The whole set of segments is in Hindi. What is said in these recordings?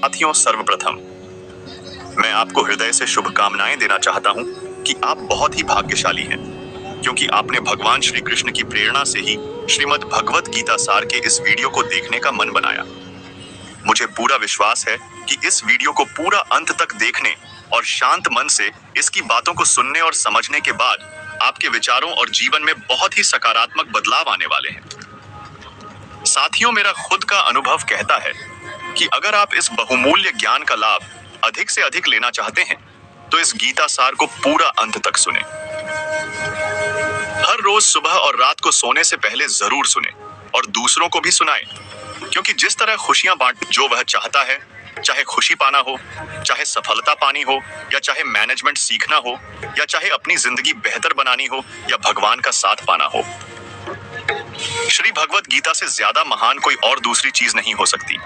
साथियों, सर्वप्रथम मैं आपको हृदय से शुभकामनाएं देना चाहता हूं कि आप बहुत ही भाग्यशाली हैं, क्योंकि आपने भगवान श्री कृष्ण की प्रेरणा से ही श्रीमद् भगवत गीता सार के इस वीडियो को देखने का मन बनाया। मुझे पूरा विश्वास है कि इस वीडियो को पूरा अंत तक देखने और शांत मन से इसकी बातों को सुनने और समझने के बाद आपके विचारों और जीवन में बहुत ही सकारात्मक बदलाव आने वाले हैं। साथियों, मेरा खुद का अनुभव कहता है कि अगर आप इस बहुमूल्य ज्ञान का लाभ अधिक से अधिक लेना चाहते हैं तो इस गीता सार को पूरा अंत तक सुने। हर रोज सुबह और रात को सोने से पहले जरूर सुने और दूसरों को भी सुनाएं, क्योंकि जिस तरह खुशियां बांट जो वह चाहता है, चाहे खुशी पाना हो, चाहे सफलता पानी हो, या चाहे मैनेजमेंट सीखना हो, या चाहे अपनी जिंदगी बेहतर बनानी हो, या भगवान का साथ पाना हो, श्री भगवत गीता से ज्यादा महान कोई और दूसरी चीज नहीं हो सकती।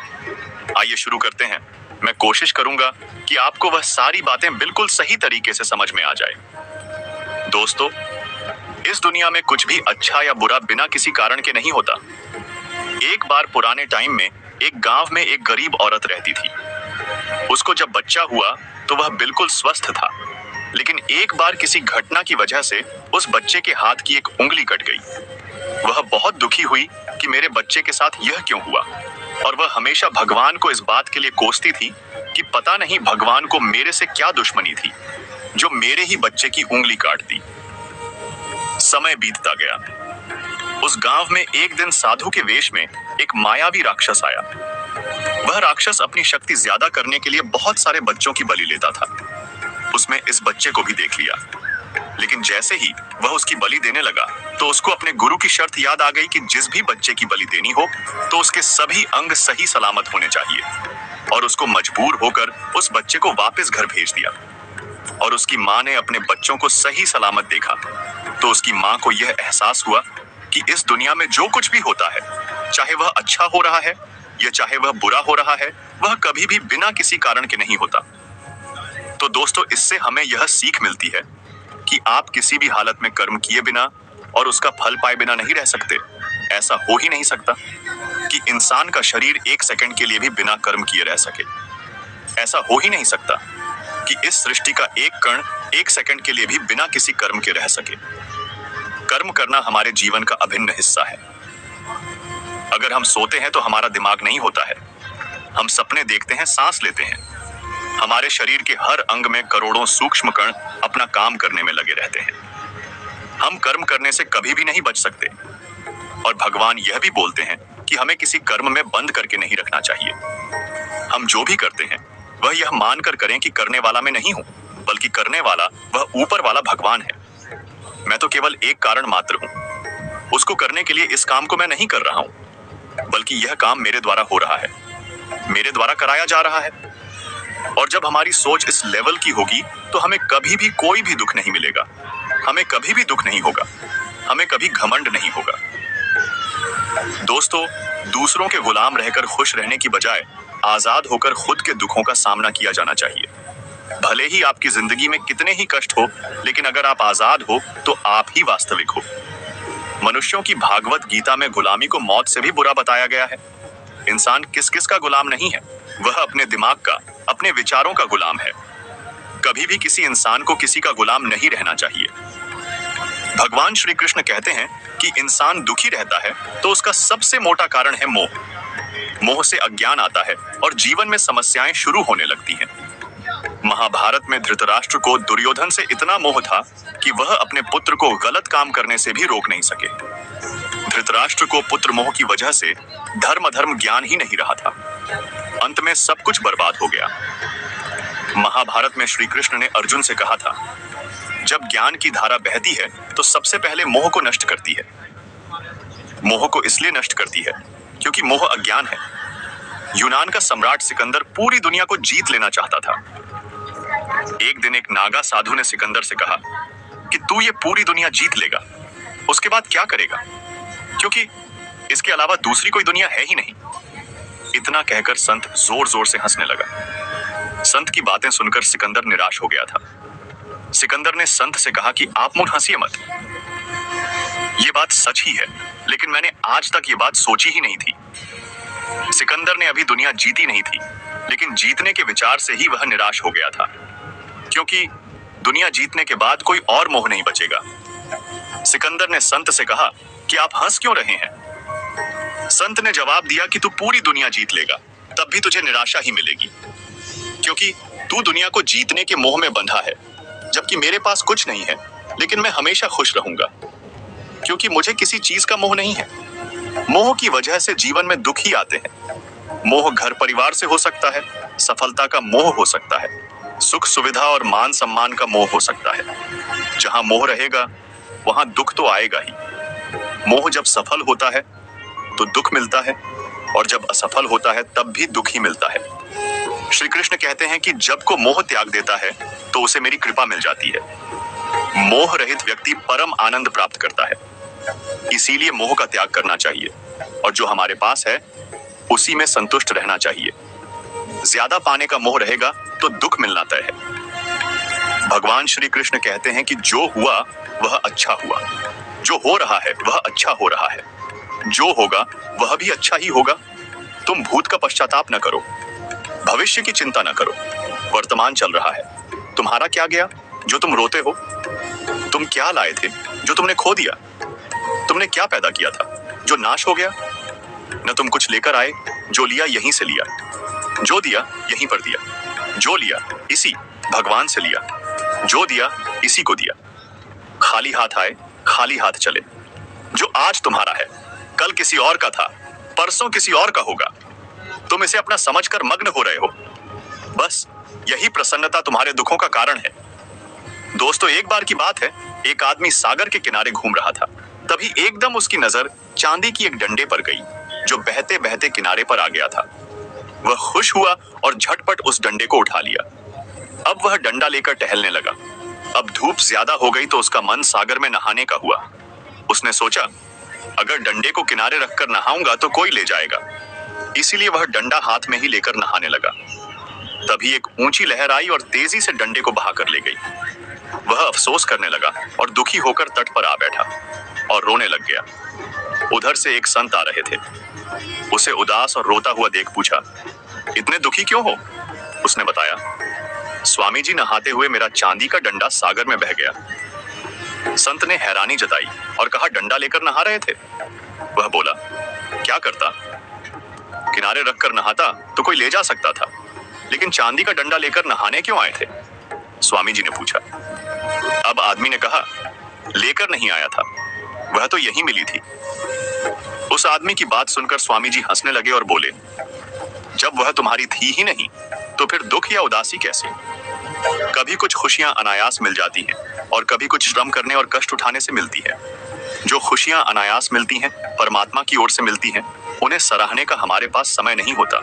आइए शुरू करते हैं। मैं कोशिश करूंगा कि आपको वह सारी बातें बिल्कुल सही तरीके से समझ में आ जाए। दोस्तों, इस दुनिया में कुछ भी अच्छा या बुरा बिना किसी कारण के नहीं होता। एक बार पुराने टाइम में एक गांव में एक गरीब औरत रहती थी। उसको जब बच्चा हुआ तो वह बिल्कुल स्वस्थ था, लेकिन एक बार किसी घटना की वजह से उस बच्चे के हाथ की एक उंगली कट गई। वह बहुत दुखी हुई कि मेरे बच्चे के साथ यह क्यों हुआ, और वह हमेशा भगवान को इस बात के लिए कोसती थी कि पता नहीं भगवान को मेरे से क्या दुश्मनी थी जो मेरे ही बच्चे की उंगली काट दी। समय बीतता गया। उस गांव में एक दिन साधु के वेश में एक मायावी राक्षस आया। वह राक्षस अपनी शक्ति ज्यादा करने के लिए बहुत सारे बच्चों की बलि लेता था। उसमें इस बच्चे को भी देख लिया, लेकिन जैसे ही वह उसकी बलि देने लगा तो उसको अपने गुरु की शर्त याद आ गई कि जिस भी बच्चे की बलि देनी हो तो उसके सभी अंग सही सलामत होने चाहिए, और उसको मजबूर होकर उस बच्चे को वापस घर भेज दिया। और उसकी माँ ने अपने बच्चों को सही सलामत देखा तो उसकी माँ को यह एहसास हुआ कि इस दुनिया में जो कुछ भी होता है, चाहे वह अच्छा हो रहा है या चाहे वह बुरा हो रहा है, वह कभी भी बिना किसी कारण के नहीं होता। तो दोस्तों, इससे हमें यह सीख मिलती है कि आप किसी भी हालत में कर्म किए बिना और उसका फल पाए बिना नहीं रह सकते। ऐसा हो ही नहीं सकता कि इंसान का शरीर एक सेकंड के लिए भी बिना कर्म किए रह सके। ऐसा हो ही नहीं सकता कि इस सृष्टि का एक कण एक सेकंड के लिए भी बिना किसी कर्म के रह सके। कर्म करना हमारे जीवन का अभिन्न हिस्सा है। अगर हम सोते हैं तो हमारा दिमाग नहीं होता है। हम सपने देखते हैं, सांस लेते हैं। हमारे शरीर के हर अंग में करोड़ों सूक्ष्म कण अपना काम करने में लगे रहते हैं। हम कर्म करने से कभी भी नहीं बच सकते, और भगवान यह भी बोलते हैं कि हमें किसी कर्म में बंद करके नहीं रखना चाहिए। हम जो भी करते हैं वह यह मानकर करें कि करने वाला मैं नहीं हूं, बल्कि करने वाला वह ऊपर वाला भगवान है। मैं तो केवल एक कारण मात्र हूं। उसको करने के लिए इस काम को मैं नहीं कर रहा हूं, बल्कि यह काम मेरे द्वारा हो रहा है, मेरे द्वारा कराया जा रहा है। और जब हमारी सोच इस लेवल की होगी तो हमें कभी भी कोई भी दुख नहीं मिलेगा, हमें कभी भी दुख नहीं होगा, हमें कभी घमंड नहीं होगा। दोस्तों, दूसरों के गुलाम रहकर खुश रहने की बजाय आजाद होकर खुद के दुखों का सामना किया जाना चाहिए। भले ही आपकी जिंदगी में कितने ही कष्ट हो, लेकिन अगर आप आजाद हो तो आप ही वास्तविक हो। मनुष्यों की भागवत गीता में गुलामी को मौत से भी बुरा बताया गया है। इंसान किस किस का गुलाम नहीं है, वह अपने दिमाग का, अपने विचारों का गुलाम है। कभी भी किसी इंसान को किसी का गुलाम नहीं रहना चाहिए। भगवान श्री कृष्ण कहते हैं कि इंसान दुखी रहता है तो उसका सबसे मोटा कारण है मोह। मोह से अज्ञान आता है और जीवन में समस्याएं शुरू होने लगती हैं। महाभारत में धृतराष्ट्र को दुर्योधन से इतना मोह था कि वह अपने पुत्र को गलत काम करने से भी रोक नहीं सके। धृतराष्ट्र को पुत्र मोह की वजह से धर्म ज्ञान ही नहीं रहा था। अंत में सब कुछ बर्बाद हो गया। महाभारत में श्री कृष्ण ने अर्जुन से कहा था, जब ज्ञान की धारा बहती है तो सबसे पहले मोह को नष्ट करती है। मोह को इसलिए नष्ट करती है क्योंकि मोह अज्ञान है। यूनान का सम्राट सिकंदर पूरी दुनिया को जीत लेना चाहता था। एक दिन एक नागा साधु ने सिकंदर से कहा कि तू ये पूरी दुनिया जीत लेगा, उसके बाद क्या करेगा, क्योंकि इसके अलावा दूसरी कोई दुनिया है ही नहीं। इतना कहकर संत जोर जोर से हंसने लगा। संत की बातें सुनकर सिकंदर निराश हो गया था। सिकंदर ने संत से कहा कि आप मुझ हंसिए मत, ये बात सच ही है, लेकिन मैंने आज तक ये बात सोची ही नहीं थी। सिकंदर ने अभी दुनिया जीती नहीं थी, लेकिन जीतने के विचार से ही वह निराश हो गया था, क्योंकि दुनिया जीतने के बाद कोई और मोह नहीं बचेगा। सिकंदर ने संत से कहा कि आप हंस क्यों रहे हैं? संत ने जवाब दिया कि तू पूरी दुनिया जीत लेगा, तब भी तुझे निराशा ही मिलेगी, क्योंकि तू दुनिया को जीतने के मोह में बंधा है, जबकि मेरे पास कुछ नहीं है, लेकिन मैं हमेशा खुश रहूंगा, क्योंकि मुझे किसी चीज का मोह नहीं है। मोह की वजह से जीवन में दुख ही आते हैं। मोह घर परिवार से हो सकता है, सफलता का मोह हो सकता है, सुख सुविधा और मान सम्मान का मोह हो सकता है। जहां मोह रहेगा वहां दुख तो आएगा ही। मोह जब सफल होता है तो दुख मिलता है, और जब असफल होता है तब भी दुख ही मिलता है। श्री कृष्ण कहते हैं कि जब को मोह त्याग देता है तो उसे मेरी कृपा मिल जाती है। मोह रहित व्यक्ति परम आनंद प्राप्त करता है। इसीलिए मोह का त्याग करना चाहिए, और जो हमारे पास है उसी में संतुष्ट रहना चाहिए। ज्यादा पाने का मोह रहेगा तो दुख मिलना तय है। भगवान श्री कृष्ण कहते हैं कि जो हुआ वह अच्छा हुआ, जो हो रहा है वह अच्छा हो रहा है, जो होगा वह भी अच्छा ही होगा। तुम भूत का पश्चाताप न करो, भविष्य की चिंता न करो। वर्तमान चल रहा है, तुम्हारा क्या गया जो तुम रोते हो? तुम क्या लाए थे जो तुमने खो दिया? तुमने क्या पैदा किया था जो नाश हो गया? न तुम कुछ लेकर आए, जो लिया यहीं से लिया, जो दिया यहीं पर दिया, जो लिया इसी भगवान से लिया, जो दिया इसी को दिया। खाली हाथ आए, खाली हाथ चले। जो आज तुम्हारा है कल किसी और का था, परसों किसी और का होगा। तुम इसे अपना समझकर मग्न हो रहे हो। बस यही प्रसन्नता तुम्हारे दुखों का कारण है। दोस्तों, एक बार की बात है, एक आदमी सागर के किनारे घूम रहा था। तभी एकदम उसकी नजर चांदी की एक डंडे पर गई, जो बहते बहते किनारे पर आ गया था। वह खुश हुआ और झटपट उस डंडे को उठा लिया। अब वह डंडा लेकर टहलने लगा। अब धूप ज्यादा हो गई तो उसका मन सागर में नहाने का हुआ। उसने सोचा, अगर डंडे को किनारे रखकर नहाऊंगा तो कोई ले जाएगा। इसीलिए वह डंडा हाथ में ही लेकर नहाने लगा। तभी एक ऊंची लहर आई और तेजी से डंडे को बहाकर ले गई। वह अफसोस करने लगा और दुखी होकर तट पर आ बैठा और रोने लग गया। उधर से एक संत आ रहे थे। उसे उदास और रोता हुआ देख पूछा, इतने दुखी क्यों हो? उसने बताया, स्वामी जी, नहाते हुए मेरा चांदी का डंडा सागर में बह गया। संत ने हैरानी जताई और कहा, डंडा लेकर नहा रहे थे? वह बोला, क्या करता? किनारे रखकर नहाता तो कोई ले जा सकता था, लेकिन चांदी का डंडा लेकर नहाने क्यों आए थे? स्वामी जी ने पूछा। अब आदमी ने कहा, लेकर नहीं आया था, वह तो यहीं मिली थी। उस आदमी की बात सुनकर स्वामी जी हंसने लगे और बोले, जब वह तुम्हारी थी ही नहीं तो फिर दुख या उदासी कैसे? कभी कुछ खुशियां अनायास मिल जाती हैं और कभी कुछ श्रम करने और कष्ट उठाने से मिलती है। जो खुशियां अनायास मिलती हैं, परमात्मा की ओर से मिलती हैं, उन्हें सराहने का हमारे पास समय नहीं होता।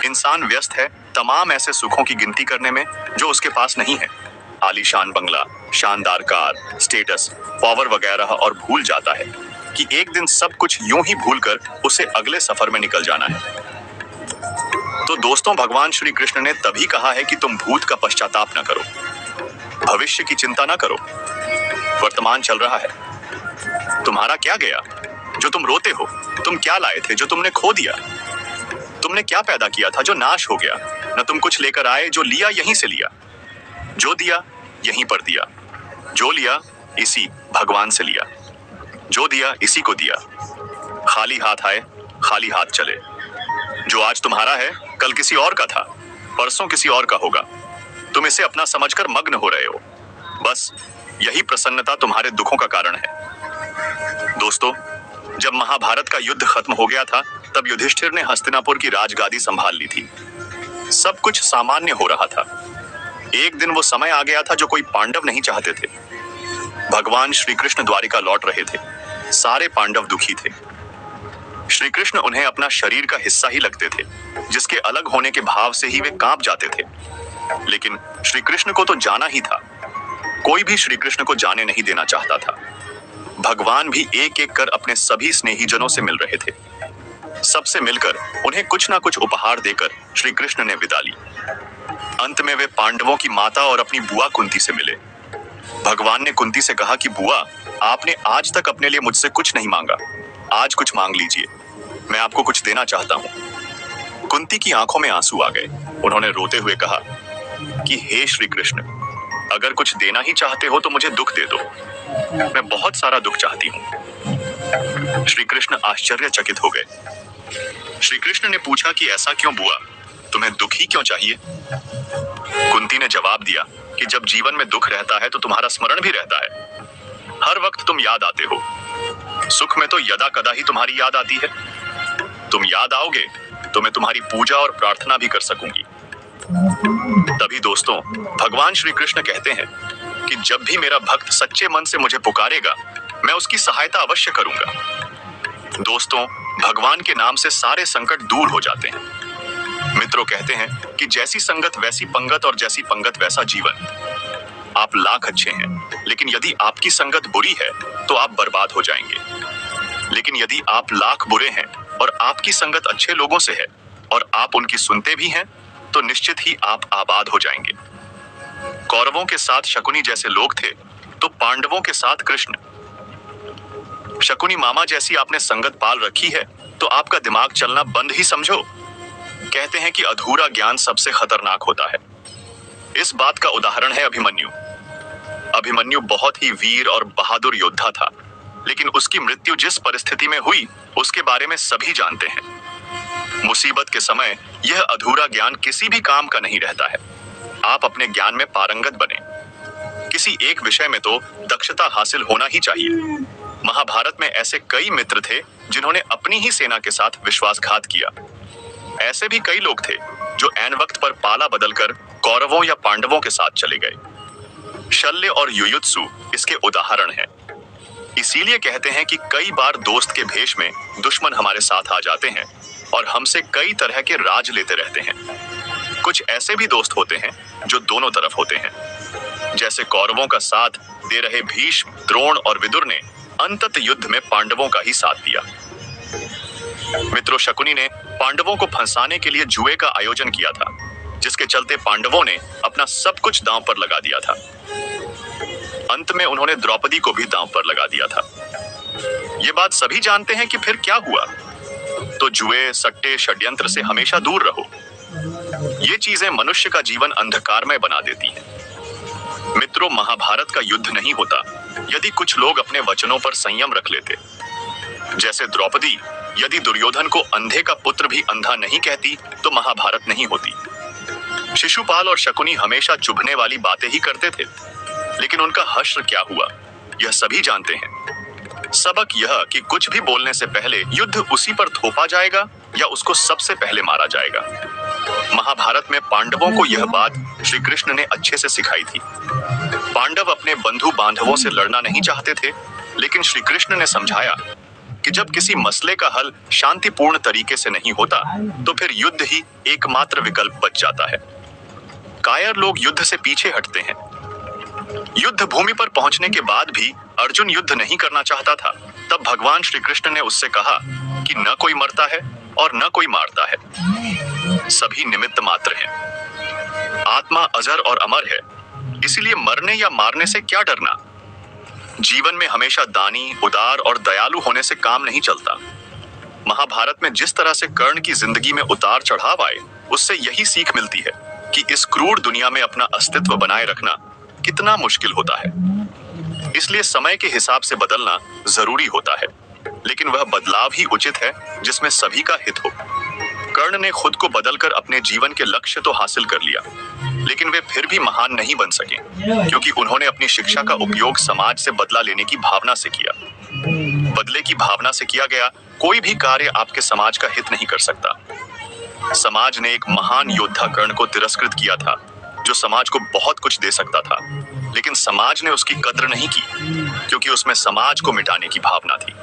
इंसान व्यस्त है तमाम ऐसे सुखों की गिनती करने में जो उसके पास नहीं है। आलीशान बंगला, शानदार कार, स्टेटस, पावर वगैरह, और भूल जाता है कि एक दिन सब कुछ यूं ही भूलकर उसे अगले सफर में निकल जाना है। तो दोस्तों, भगवान श्री कृष्ण ने तभी कहा है कि तुम भूत का पश्चाताप न करो, भविष्य की चिंता न करो। वर्तमान चल रहा है, तुम्हारा क्या गया जो तुम रोते हो? तुम क्या लाए थे जो तुमने खो दिया? तुमने क्या पैदा किया था जो नाश हो गया? न तुम कुछ लेकर आए, जो लिया यहीं से लिया, जो दिया यहीं पर दिया, जो लिया इसी भगवान से लिया, जो दिया इसी को दिया। खाली हाथ आए, खाली हाथ चले। जो आज तुम्हारा है कल किसी और का था, परसों किसी और का होगा। तुम इसे अपना समझकर मग्न हो रहे हो। बस यही प्रसन्नता तुम्हारे दुखों का कारण है। दोस्तों, जब महाभारत का युद्ध खत्म हो गया था तब युधिष्ठिर ने हस्तिनापुर की राजगादी संभाल ली थी। सब कुछ सामान्य हो रहा था। एक दिन वो समय आ गया था जो कोई पांडव नहीं चाहते थे। भगवान श्री कृष्ण द्वारिका लौट रहे थे। सारे पांडव दुखी थे। श्री कृष्ण उन्हें अपना शरीर का हिस्सा ही लगते थे, जिसके अलग होने के भाव से ही वे कांप जाते थे। लेकिन श्री कृष्ण को तो जाना ही था। कोई भी श्री कृष्ण को जाने नहीं देना चाहता था। भगवान भी एक एक कर अपने सभी स्नेहीजनों से मिल रहे थे। सबसे मिलकर उन्हें कुछ ना कुछ उपहार देकर श्री कृष्ण ने विदा ली। अंत में वे पांडवों की माता और अपनी बुआ कुंती से मिले। भगवान ने कुंती से कहा कि बुआ, आपने आज तक अपने लिए मुझसे कुछ नहीं मांगा, आज कुछ मांग लीजिए, मैं आपको कुछ देना चाहता हूँ। कुंती की आंखों में आंसू आ गए। उन्होंने रोते हुए कहा कि हे श्री कृष्ण, अगर कुछ देना ही चाहते हो तो मुझे दुख दे दो, मैं बहुत सारा दुख चाहती हूँ। श्री कृष्ण आश्चर्यचकित हो गए। श्री कृष्ण ने पूछा कि ऐसा क्यों बुआ, तुम्हें दुख ही क्यों चाहिए? कुंती ने जवाब दिया कि जब जीवन में दुख रहता है तो तुम्हारा स्मरण भी रहता है, हर वक्त तुम याद आते हो। सुख में तो यदा कदा ही तुम्हारी याद आती है। तुम याद आओगे तो मैं तुम्हारी पूजा और प्रार्थना भी कर सकूंगी। तभी दोस्तों, भगवान श्री कृष्ण कहते हैं कि जब भी मेरा भक्त सच्चे मन से मुझे पुकारेगा, मैं उसकी सहायता अवश्य करूंगा। दोस्तों, भगवान के नाम से सारे संकट दूर हो जाते हैं। मित्रों कहते हैं कि जैसी संगत वैसी पंगत और जैसी पंगत वैसा जीवन। आप लाख अच्छे हैं, लेकिन यदि आपकी संगत बुरी है तो आप बर्बाद हो जाएंगे। लेकिन यदि आप लाख बुरे हैं और आपकी संगत अच्छे लोगों से है और आप उनकी सुनते भी हैं, तो निश्चित ही आप आबाद हो जाएंगे। कौरवों के साथ शकुनी जैसे लोग थे, तो पांडवों के साथ कृष्ण। शकुनी मामा जैसी आपने संगत पाल रखी है तो आपका दिमाग चलना बंद ही समझो। कहते हैं कि अधूरा ज्ञान सबसे खतरनाक होता है। इस बात का उदाहरण है अभिमन्यु। अभिमन्यु बहुत ही वीर और बहादुर योद्धा था, लेकिन उसकी मृत्यु जिस परिस्थिति में हुई उसके बारे में सभी जानते हैं। मुसीबत के समय यह अधूरा ज्ञान किसी भी काम का नहीं रहता है। आप अपने ज्ञान में पारंगत बने। किसी एक विषय में तो दक्षता हासिल होना ही चाहिए। महाभारत में ऐसे कई मित्र थे जिन्होंने अपनी ही सेना के साथ विश्वासघात किया। ऐसे भी कई लोग थे जो ऐन वक्त पर पाला बदलकर कौरवों या पांडवों के साथ चले गए। शल्य और युयुत्सु इसके उदाहरण हैं। इसीलिए कहते हैं कि कई बार दोस्त के भेष में दुश्मन हमारे साथ आ जाते हैं और हमसे कई तरह के राज लेते रहते हैं। कुछ ऐसे भी दोस्त होते हैं जो दोनों तरफ होते हैं। जैसे कौरवों का साथ दे रहे भीष्म, द्रोण और विदुर ने अंततः युद्ध में पांडवों का ही साथ दिया। मित्रों, शकुनी ने पांडवों को फंसाने के लिए जुए का आयोजन किया था, जिसके चलते पांडवों ने अपना सब कुछ दांव पर लगा दिया था। अंत में उन्होंने द्रौपदी को भी दांव पर लगा दिया था। ये बात सभी जानते हैं कि फिर क्या हुआ। तो जुए, सट्टे, षड्यंत्र से हमेशा दूर रहो। ये चीजें मनुष्य का जीवन अंधकारमय बना देती हैं। मित्रों, महाभारत का युद्ध नहीं होता यदि कुछ लोग अपने वचनों पर संयम रख लेते। जैसे द्रौपदी यदि दुर्योधन को अंधे का पुत्र भी अंधा नहीं कहती तो महाभारत नहीं होती। शिशुपाल और शकुनी हमेशा चुभने वाली बातें ही करते थे, लेकिन उनका हश्र क्या हुआ यह सभी जानते हैं। सबक यह कि कुछ भी बोलने से पहले युद्ध उसी पर थोपा जाएगा या उसको सबसे पहले मारा जाएगा। महाभारत में पांडवों को यह बात श्री कृष्ण ने अच्छे से सिखाई थी। पांडव अपने बंधु बांधवों से लड़ना नहीं चाहते थे, लेकिन श्री कृष्ण ने समझाया कि जब किसी मसले का हल शांतिपूर्ण तरीके से नहीं होता तो फिर युद्ध ही एकमात्र विकल्प बच जाता है। कायर लोग युद्ध से पीछे हटते हैं। युद्ध भूमि पर पहुंचने के बाद भी अर्जुन युद्ध नहीं करना चाहता था। तब भगवान श्री कृष्ण ने उससे कहा कि न कोई मरता है और न कोई मारता है, सभी निमित्त मात्र हैं। आत्मा अजर और अमर है, इसलिए मरने या मारने से क्या डरना। जीवन में हमेशा दानी, उदार और दयालु होने से काम नहीं चलता। महाभारत में जिस तरह से कर्ण की जिंदगी में उतार चढ़ाव आए, उससे यही सीख मिलती है कि इस क्रूर दुनिया में अपना अस्तित्व बनाए रखना कितना मुश्किल होता है। इसलिए समय के हिसाब से बदलना जरूरी होता है, लेकिन वह बदलाव ही उचित है जिसमें सभी का हित हो। कर्ण ने खुद को बदलकर अपने जीवन के लक्ष्य तो हासिल कर लिया, लेकिन वे फिर भी महान नहीं बन सके, क्योंकि उन्होंने अपनी शिक्षा का उपयोग समाज से बदला लेने की भावना से किया। बदले की भावना से किया गया कोई भी कार्य आपके समाज का हित नहीं कर सकता। समाज ने एक महान योद्धा कर्ण को तिरस्कृत किया था, जो समाज को बहुत कुछ दे सकता था, लेकिन समाज ने उसकी कद्र नहीं की, क्योंकि उसमें समाज को मिटाने की भावना थी।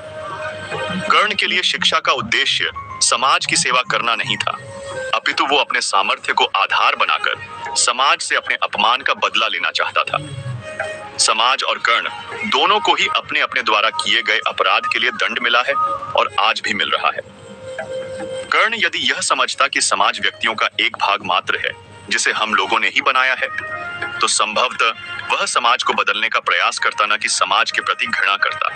कर्ण के लिए शिक्षा का उद्देश्य समाज की सेवा करना नहीं था, अपितु वो अपने सामर्थ्य को आधार बनाकर समाज से अपने अपमान का बदला लेना चाहता था। समाज और कर्ण दोनों को ही अपने अपने द्वारा किए गए अपराध के लिए दंड मिला है और आज भी मिल रहा है। कर्ण यदि यह समझता कि समाज व्यक्तियों का एक भाग मात्र है जिसे हम लोगों ने ही बनाया है, तो संभवतः वह समाज को बदलने का प्रयास करता, न कि समाज के प्रति घृणा करता।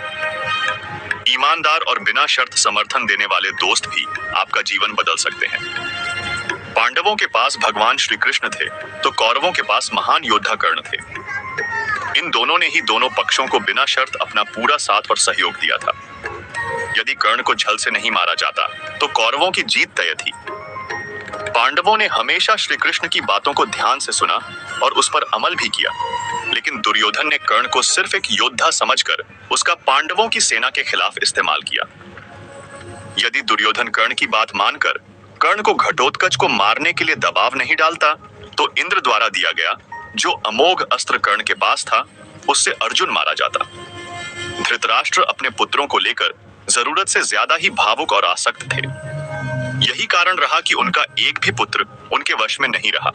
ईमानदार और बिना शर्त समर्थन देने वाले दोस्त भी आपका जीवन बदल सकते हैं। पांडवों के पास भगवान श्री कृष्ण थे, तो कौरवों के पास महान योद्धा कर्ण थे। इन दोनों ने ही दोनों पक्षों को बिना शर्त अपना पूरा साथ और सहयोग दिया था। यदि कर्ण को छल से नहीं मारा जाता, तो कौरवों की जीत तय थी। पांडवों ने हमेशा श्री कृष्ण की बातों को ध्यान से सुना और उस पर अमल भी किया, लेकिन दुर्योधन ने कर्ण को सिर्फ एक योद्धा समझकर उसका पांडवों की सेना के खिलाफ इस्तेमाल किया। यदि दुर्योधन कर्ण की बात मानकर कर्ण को घटोत्कच को मारने के लिए दबाव नहीं डालता, तो इंद्र द्वारा दिया गया जो अमोघ अस्त्र कर्ण के पास था, उससे अर्जुन मारा जाता। धृतराष्ट्र अपने पुत्रों को लेकर जरूरत से ज्यादा ही भावुक और आसक्त थे। यही कारण रहा कि उनका एक भी पुत्र उनके वश में नहीं रहा।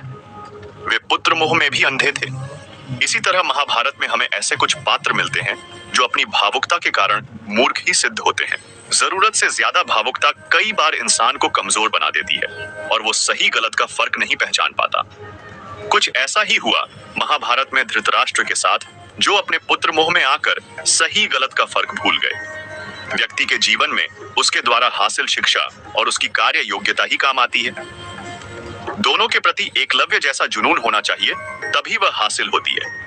वे पुत्र मोह में भी अंधे थे। इसी तरह महाभारत में हमें ऐसे कुछ पात्र मिलते हैं जो अपनी भावुकता के कारण मूर्ख ही सिद्ध होते हैं। जरूरत से ज्यादा भावुकता कई बार इंसान को कमजोर बना देती है और वो सही गलत का फर्क नहीं पहचान पाता। कुछ ऐसा ही हुआ महाभारत में धृतराष्ट्र के साथ, जो अपने पुत्र मोह में आकर सही गलत का फर्क भूल गए। व्यक्ति के जीवन में उसके द्वारा हासिल शिक्षा और उसकी कार्य योग्यता ही काम आती है। दोनों के प्रति एकलव्य जैसा जुनून होना चाहिए, तभी वह हासिल होती है।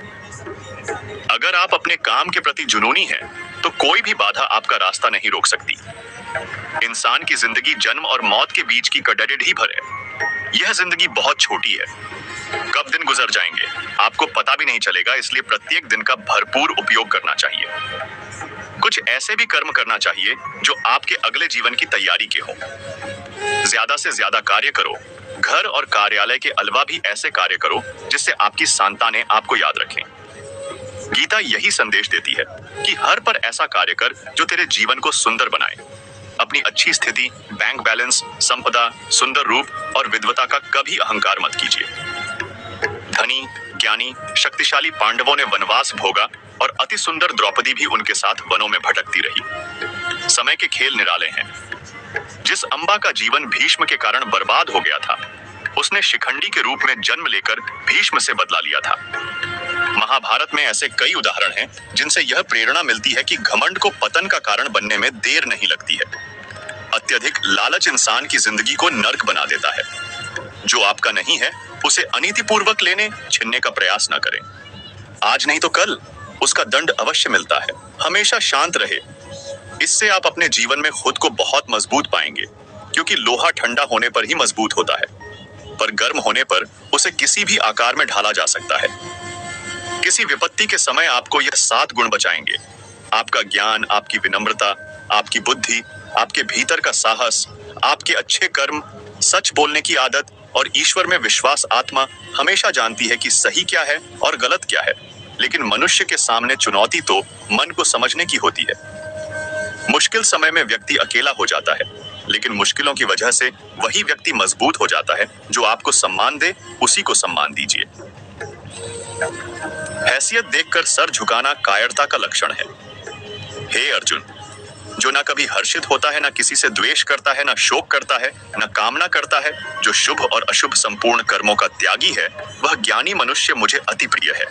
अगर आप अपने काम के प्रति जुनूनी हैं, तो कोई भी बाधा आपका रास्ता नहीं रोक सकती। इंसान की जिंदगी जन्म और मौत के बीच की कड़ाकेड़ी भर है। यह जिंदगी बहुत छोटी है। कब दिन गुजर जाएंगे आपको पता भी नहीं चलेगा, इसलिए प्रत्येक दिन का भरपूर उपयोग करना चाहिए। कुछ ऐसे भी कर्म करना चाहिए जो आपके अगले जीवन की तैयारी के हों। ज्यादा से ज्यादा कार्य करो। घर और कार्यालय के अलावा भी ऐसे कार्य करो जिससे आपकी संतानें आपको याद रखें। गीता यही संदेश देती है कि हर पर ऐसा कार्य कर जो तेरे जीवन को सुंदर बनाए। अपनी अच्छी स्थिति, बैंक बैलेंस, संपदा, सुंदर रूप और विद्वता का कभी अहंकार मत कीजिए। धनी, ज्ञानी, शक्तिशाली पांडवों ने वनवास भोगा और अति सुंदर द्रौपदी भी उनके साथ वनों में भटकती रही। समय के खेल निराले हैं। जिस अम्बा का जीवन भीष्म के कारण बर्बाद हो गया था, उसने शिखंडी के रूप में जन्म लेकर भीष्म से बदला लिया था। महाभारत में ऐसे कई उदाहरण हैं जिनसे यह प्रेरणा मिलती है कि घमंड को पतन का कारण बनने में देर नहीं लगती है। अत्यधिक लालच इंसान की जिंदगी को नर्क बना देता है। जो आपका नहीं है उसे अनीतिपूर्वक लेने छीनने का प्रयास न करें। आज नहीं तो कल उसका दंड अवश्य मिलता है। हमेशा शांत रहे। इससे आप अपने जीवन में खुद को बहुत मजबूत पाएंगे, क्योंकि लोहा ठंडा होने पर ही मजबूत होता है, पर गर्म होने पर उसे किसी भी आकार में ढाला जा सकता है। किसी विपत्ति के समय आपको यह 7 गुण बचाएंगे: आपका ज्ञान, आपकी विनम्रता, आपकी बुद्धि, आपके भीतर का साहस, आपके अच्छे कर्म, सच बोलने की आदत और ईश्वर में विश्वास। आत्मा हमेशा जानती है कि सही क्या है और गलत क्या है, लेकिन मनुष्य के सामने चुनौती तो मन को समझने की होती है। मुश्किल समय में व्यक्ति अकेला हो जाता है, लेकिन मुश्किलों की वजह से वही व्यक्ति मजबूत हो जाता है। जो आपको सम्मान दे, उसी को सम्मान दीजिए। हैसियत देखकर सर झुकाना कायरता का लक्षण है। हे अर्जुन, जो ना कभी हर्षित होता है, ना किसी से द्वेष करता है, ना शोक करता है, ना कामना करता है, जो शुभ और अशुभ संपूर्ण कर्मों का त्यागी है, वह ज्ञानी मनुष्य मुझे अति प्रिय है।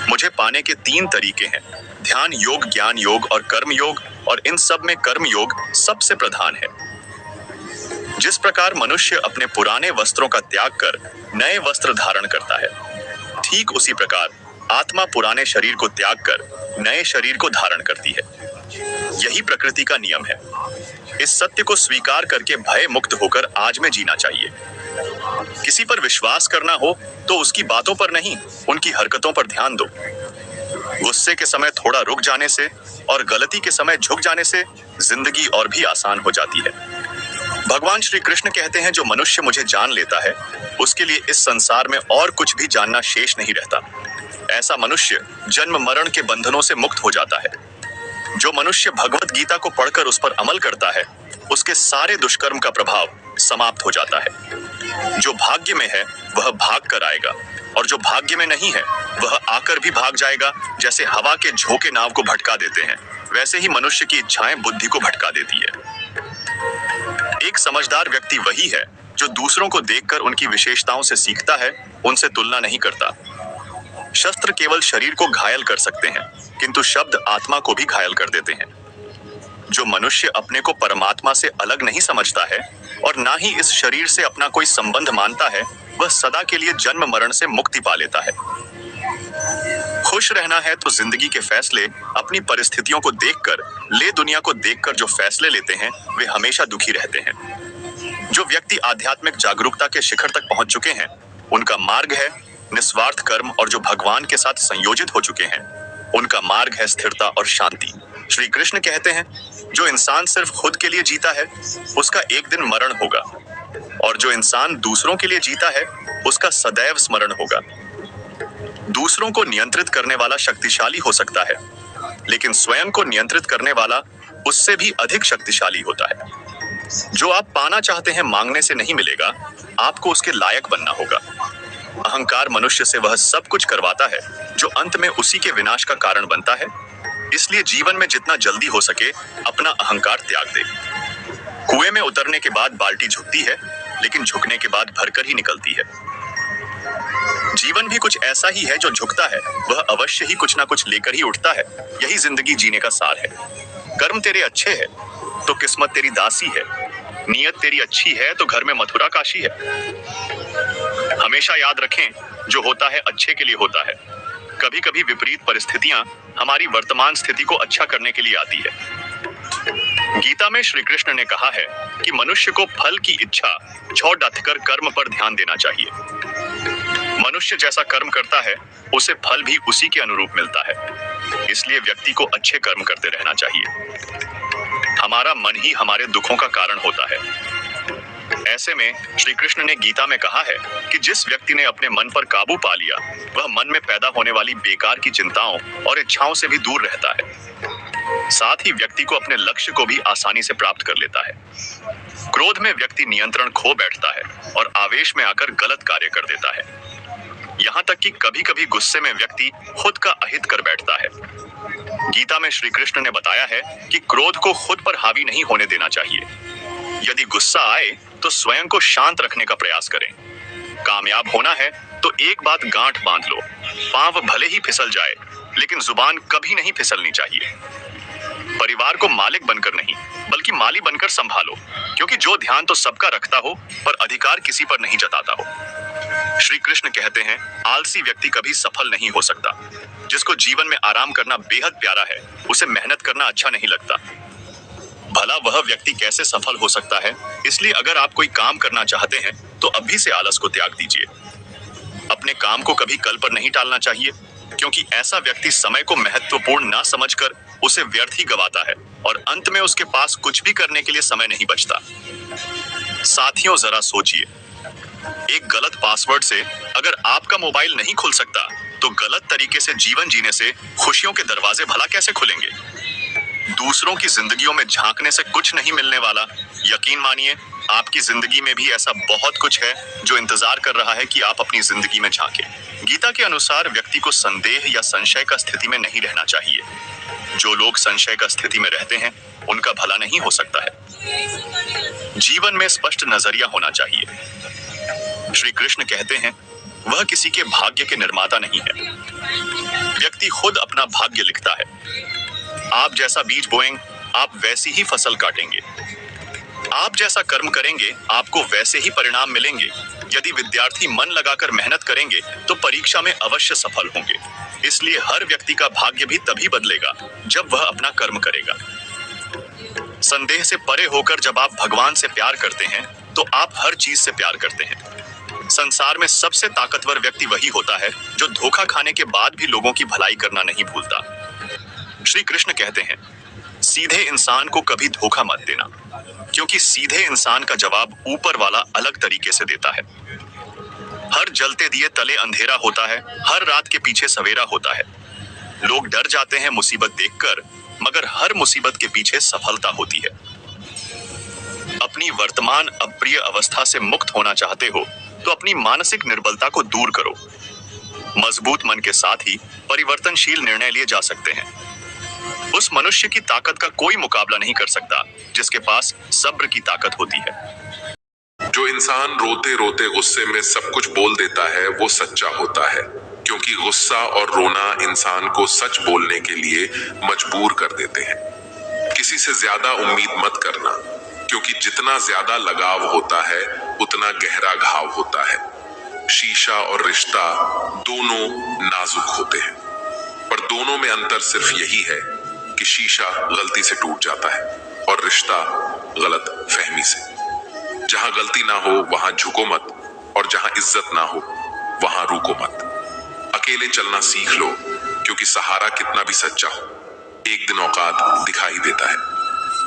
मुझे पाने के 3 तरीके हैं: ध्यान योग, ज्ञान योग और कर्म योग, और इन सब में कर्म योग सबसे प्रधान है। जिस प्रकार मनुष्य अपने पुराने वस्त्रों का त्याग कर नए वस्त्र धारण करता है, ठीक उसी प्रकार आत्मा पुराने शरीर को त्याग कर नए शरीर को धारण करती है। यही प्रकृति का नियम है। इस सत्य को स्वीकार करके भय मुक्त होकर आज में जीना चाहिए। किसी पर विश्वास करना हो तो उसकी बातों पर नहीं, उनकी हरकतों पर ध्यान दो। गुस्से के समय थोड़ा रुक जाने से और गलती के समय झुक जाने से जिंदगी और भी आसान हो जाती है। भगवान श्री कृष्ण कहते हैं, जो मनुष्य मुझे जान लेता है, उसके लिए इस संसार में और कुछ भी जानना शेष नहीं रहता। ऐसा मनुष्य जन्म मरण के बंधनों से मुक्त हो जाता है। जो मनुष्य भगवत गीता को पढ़कर उस पर अमल करता है, उसके सारे दुष्कर्म का प्रभाव समाप्त हो जाता है। जो भाग्य में है वह भाग कर आएगा, और जो भाग्य में नहीं है वह आकर भी भाग जाएगा। जैसे हवा के झोंके नाव को भटका देते हैं, वैसे ही मनुष्य की इच्छाएं बुद्धि को भटका देती है। एक समझदार व्यक्ति वही है जो दूसरों को देखकर उनकी विशेषताओं से सीखता है, उनसे तुलना नहीं करता। शस्त्र केवल शरीर को घायल कर सकते हैं, किंतु शब्द आत्मा को भी घायल कर देते हैं। जो मनुष्य अपने को परमात्मा से अलग नहीं समझता है और ना ही इस शरीर से अपना कोई संबंध मानता है, वह सदा के लिए जन्म मरण से मुक्ति पा लेता है। खुश रहना है तो जिंदगी के फैसले अपनी परिस्थितियों को देखकर, ले दुनिया को देखकर जो फैसले लेते हैं, वे हमेशा दुखी रहते हैं। जो व्यक्ति आध्यात्मिक जागरूकता के शिखर तक पहुंच चुके हैं, उनका मार्ग है निस्वार्थ कर्म, और जो भगवान के साथ संयोजित हो चुके हैं, उनका मार्ग है स्थिरता और शांति। श्री कृष्ण कहते हैं, जो इंसान सिर्फ खुद के लिए जीता है, उसका एक दिन मरण होगा, और जो इंसान दूसरों के लिए जीता है, उसका सदैव स्मरण होगा। दूसरों को नियंत्रित करने वाला शक्तिशाली हो सकता है, लेकिन स्वयं को नियंत्रित करने वाला उससे भी अधिक शक्तिशाली होता है। जो आप पाना चाहते हैं मांगने से नहीं मिलेगा, आपको उसके लायक बनना होगा। अहंकार मनुष्य से वह सब कुछ करवाता है जो अंत में उसी के विनाश का कारण बनता है। इसलिए जीवन में जितना जल्दी हो सके अपना अहंकार त्याग दे। कुएं में उतरने के बाद बाल्टी झुकती है, लेकिन झुकने के बाद भरकर ही निकलती है। जीवन भी कुछ ऐसा ही है, जो झुकता है वह अवश्य ही कुछ ना कुछ लेकर ही उठता है। यही जिंदगी जीने का सार है। कर्म तेरे अच्छे है तो किस्मत तेरी दासी है, नीयत तेरी अच्छी है तो घर में मथुरा काशी है। हमेशा याद रखें, जो होता है अच्छे के लिए होता है। कभी कभी विपरीत परिस्थितियां हमारी वर्तमान स्थिति को अच्छा करने के लिए आती है। गीता में श्री कृष्ण ने कहा है कि मनुष्य को फल की इच्छा छोड़ कर कर्म पर ध्यान देना चाहिए। मनुष्य जैसा कर्म करता है, उसे फल भी उसी के अनुरूप मिलता है। इसलिए व्यक्ति को अच्छे कर्म करते रहना चाहिए। हमारा मन ही हमारे दुखों का कारण होता है। ऐसे में श्री कृष्ण ने गीता में कहा है कि जिस व्यक्ति ने अपने मन पर काबू पा लिया, वह मन में पैदा होने वाली बेकार की चिंताओं और इच्छाओं से भी दूर रहता है। साथ ही व्यक्ति को अपने लक्ष्य को भी आसानी से प्राप्त कर लेता है। क्रोध में व्यक्ति नियंत्रण खो बैठता है और आवेश में आकर गलत कार्य कर देता है। यहाँ तक कि कभी कभी गुस्से में व्यक्ति खुद का अहित कर बैठता है। गीता में श्री कृष्ण ने बताया है कि क्रोध को खुद पर हावी नहीं होने देना चाहिए। यदि गुस्सा आए तो स्वयं को शांत रखने का प्रयास करें। कामयाब होना है तो एक बात गांठ बांध लो, पांव भले ही फिसल जाए, लेकिन जुबान कभी नहीं फिसलनी चाहिए। परिवार को मालिक बनकर नहीं, बल्कि माली बनकर संभालो, क्योंकि जो ध्यान तो सबका रखता हो पर अधिकार किसी पर नहीं जताता हो। श्री कृष्ण कहते हैं, आलसी व्यक्ति कभी सफल नहीं हो सकता। जिसको जीवन में आराम करना बेहद प्यारा है, उसे मेहनत करना अच्छा नहीं लगता। भला वह व्यक्ति कैसे सफल हो सकता है? इसलिए अगर आप कोई काम करना चाहते हैं तो अभी से आलस को त्याग दीजिए। अपने काम को कभी कल पर नहीं टालना चाहिए, क्योंकि ऐसा व्यक्ति समय को महत्वपूर्ण ना समझकर उसे व्यर्थ ही गवाता है और अंत में उसके पास कुछ भी करने के लिए समय नहीं बचता। साथियों, जरा सोचिए, एक गलत पासवर्ड से अगर आपका मोबाइल नहीं खुल सकता, तो गलत तरीके से जीवन जीने से खुशियों के दरवाजे भला कैसे खुलेंगे? दूसरों की जिंदगियों में झांकने से कुछ नहीं मिलने वाला। यकीन मानिए, आपकी जिंदगी में भी ऐसा बहुत कुछ है जो इंतजार कर रहा है कि आप अपनी जिंदगी में झांकें। गीता के अनुसार व्यक्ति को संदेह या संशय का स्थिति में नहीं रहना चाहिए। जो लोग संशय का स्थिति में रहते हैं, उनका भला नहीं हो सकता है। जीवन में स्पष्ट नजरिया होना चाहिए। श्री कृष्ण कहते हैं, वह किसी के भाग्य के निर्माता नहीं है। व्यक्ति खुद अपना भाग्य लिखता है। आप जैसा बीज बोएंगे, आप वैसी ही फसल काटेंगे। आप जैसा कर्म करेंगे, आपको वैसे ही परिणाम मिलेंगे। यदि विद्यार्थी मन लगाकर मेहनत करेंगे तो परीक्षा में अवश्य सफल होंगे। इसलिए हर व्यक्ति का भाग्य भी तभी बदलेगा जब वह अपना कर्म करेगा। संदेह से परे होकर जब आप भगवान से प्यार करते हैं, तो आप हर चीज से प्यार करते हैं। संसार में सबसे ताकतवर व्यक्ति वही होता है जो धोखा खाने के बाद भी लोगों की भलाई करना नहीं भूलता। श्री कृष्ण कहते हैं, सीधे इंसान को कभी धोखा मत देना, क्योंकि सीधे इंसान का जवाब ऊपर वाला अलग तरीके से देता है। हर जलते दिए तले अंधेरा होता है, हर रात के पीछे सवेरा होता है। लोग डर जाते हैं मुसीबत देखकर, मगर हर मुसीबत के पीछे सफलता होती है। अपनी वर्तमान अप्रिय अवस्था से मुक्त होना चाहते हो तो अपनी मानसिक निर्बलता को दूर करो। मजबूत मन के साथ ही परिवर्तनशील निर्णय लिए जा सकते हैं। उस मनुष्य की ताकत का कोई मुकाबला नहीं कर सकता जिसके पास सब्र की ताकत होती है। जो जो इंसान रोते रोते गुस्से में सब कुछ बोल देता है वो सच्चा होता है, क्योंकि गुस्सा और रोना इंसान को सच बोलने के लिए मजबूर कर देते हैं। किसी से ज्यादा उम्मीद मत करना, क्योंकि जितना ज्यादा लगाव होता है उतना गहरा घाव होता है। शीशा और रिश्ता दोनों नाजुक होते हैं, पर दोनों में अंतर सिर्फ यही है कि शीशा गलती से टूट जाता है और रिश्ता गलत फहमी से। जहां गलती ना हो वहां झुको मत, और जहां इज्जत ना हो वहां रुको मत। अकेले चलना सीख लो, क्योंकि सहारा कितना भी सच्चा हो एक दिन औकात दिखा ही देता है।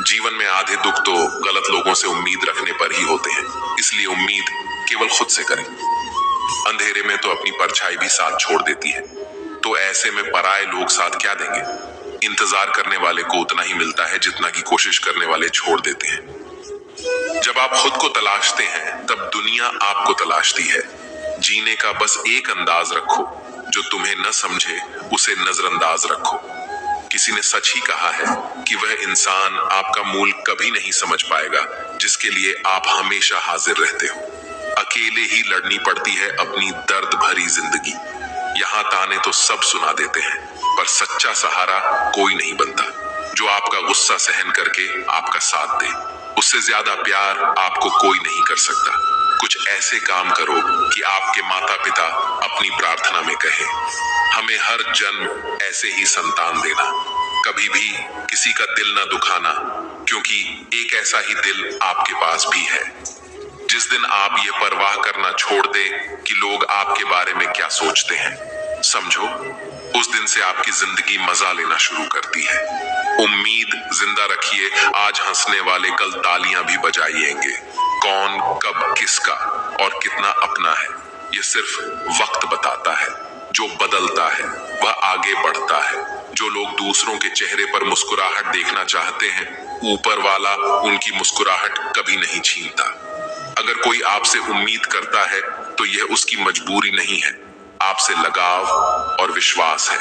जीवन में आधे दुख तो गलत लोगों से उम्मीद रखने पर ही होते हैं, इसलिए उम्मीद केवल खुद से करें। अंधेरे में तो अपनी परछाई भी साथ छोड़ देती है, तो ऐसे में पराये लोग साथ क्या देंगे। इंतजार करने वाले को उतना ही मिलता है जितना की कोशिश करने वाले छोड़ देते हैं। जब आप खुद को तलाशते हैं तब दुनिया आपको तलाशती है। जीने का बस एक अंदाज रखो, जो तुम्हें न समझे उसे नजरअंदाज रखो। किसी ने सच ही कहा है कि वह इंसान आपका मूल कभी नहीं समझ पाएगा जिसके लिए आप हमेशा हाजिर रहते हो। अकेले ही लड़नी पड़ती है अपनी दर्द भरी जिंदगी। यहाँ ताने तो सब सुना देते हैं, पर सच्चा सहारा कोई नहीं बनता जो आपका गुस्सा सहन करके आपका साथ दे। उससे ज्यादा प्यार आपको कोई नहीं कर सकता। कुछ ऐसे काम करो कि आपके माता पिता अपनी प्रार्थना में कहें, हमें हर जन्म ऐसे ही संतान देना। कभी भी किसी का दिल न दुखाना, क्योंकि एक ऐसा ही दिल आपके पास भी है। जिस दिन आप ये परवाह करना छोड़ दें कि लोग आपके बारे में क्या सोचते हैं, समझो उस दिन से आपकी जिंदगी मजा लेना शुरू करती है। उम्मीद जिंदा रखिए, आज हंसने वाले कल तालियां भी बजाएंगे। कौन कब किसका और कितना अपना है ये सिर्फ वक्त बताता है। जो बदलता है वह आगे बढ़ता है। जो लोग दूसरों के चेहरे पर मुस्कुराहट देखना चाहते हैं, ऊपर वाला उनकी मुस्कुराहट कभी नहीं छीनता। अगर कोई आपसे उम्मीद करता है तो यह उसकी मजबूरी नहीं है, आपसे लगाव और विश्वास है।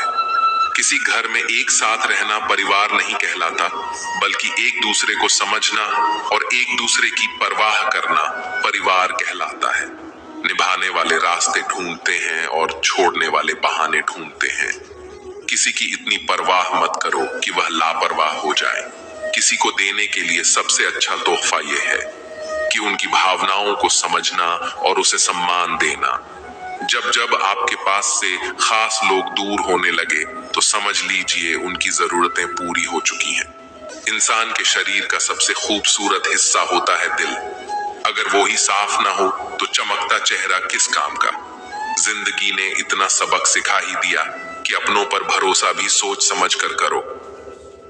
किसी घर में एक साथ रहना परिवार नहीं कहलाता, बल्कि एक दूसरे को समझना और एक दूसरे की परवाह करना परिवार कहलाता है। निभाने वाले रास्ते ढूंढते हैं और छोड़ने वाले बहाने ढूंढते हैं। किसी की इतनी परवाह मत करो कि वह लापरवाह हो जाए। किसी को देने के लिए सबसे अच्छा तोहफा यह है कि उनकी भावनाओं को समझना और उसे सम्मान देना। जब जब आपके पास से खास लोग दूर होने लगे तो समझ लीजिए उनकी जरूरतें पूरी हो चुकी हैं। इंसान के शरीर का सबसे खूबसूरत हिस्सा होता है दिल। अगर वो ही साफ ना हो तो चमकता चेहरा किस काम का। जिंदगी ने इतना सबक सिखा ही दिया कि अपनों पर भरोसा भी सोच समझ कर करो।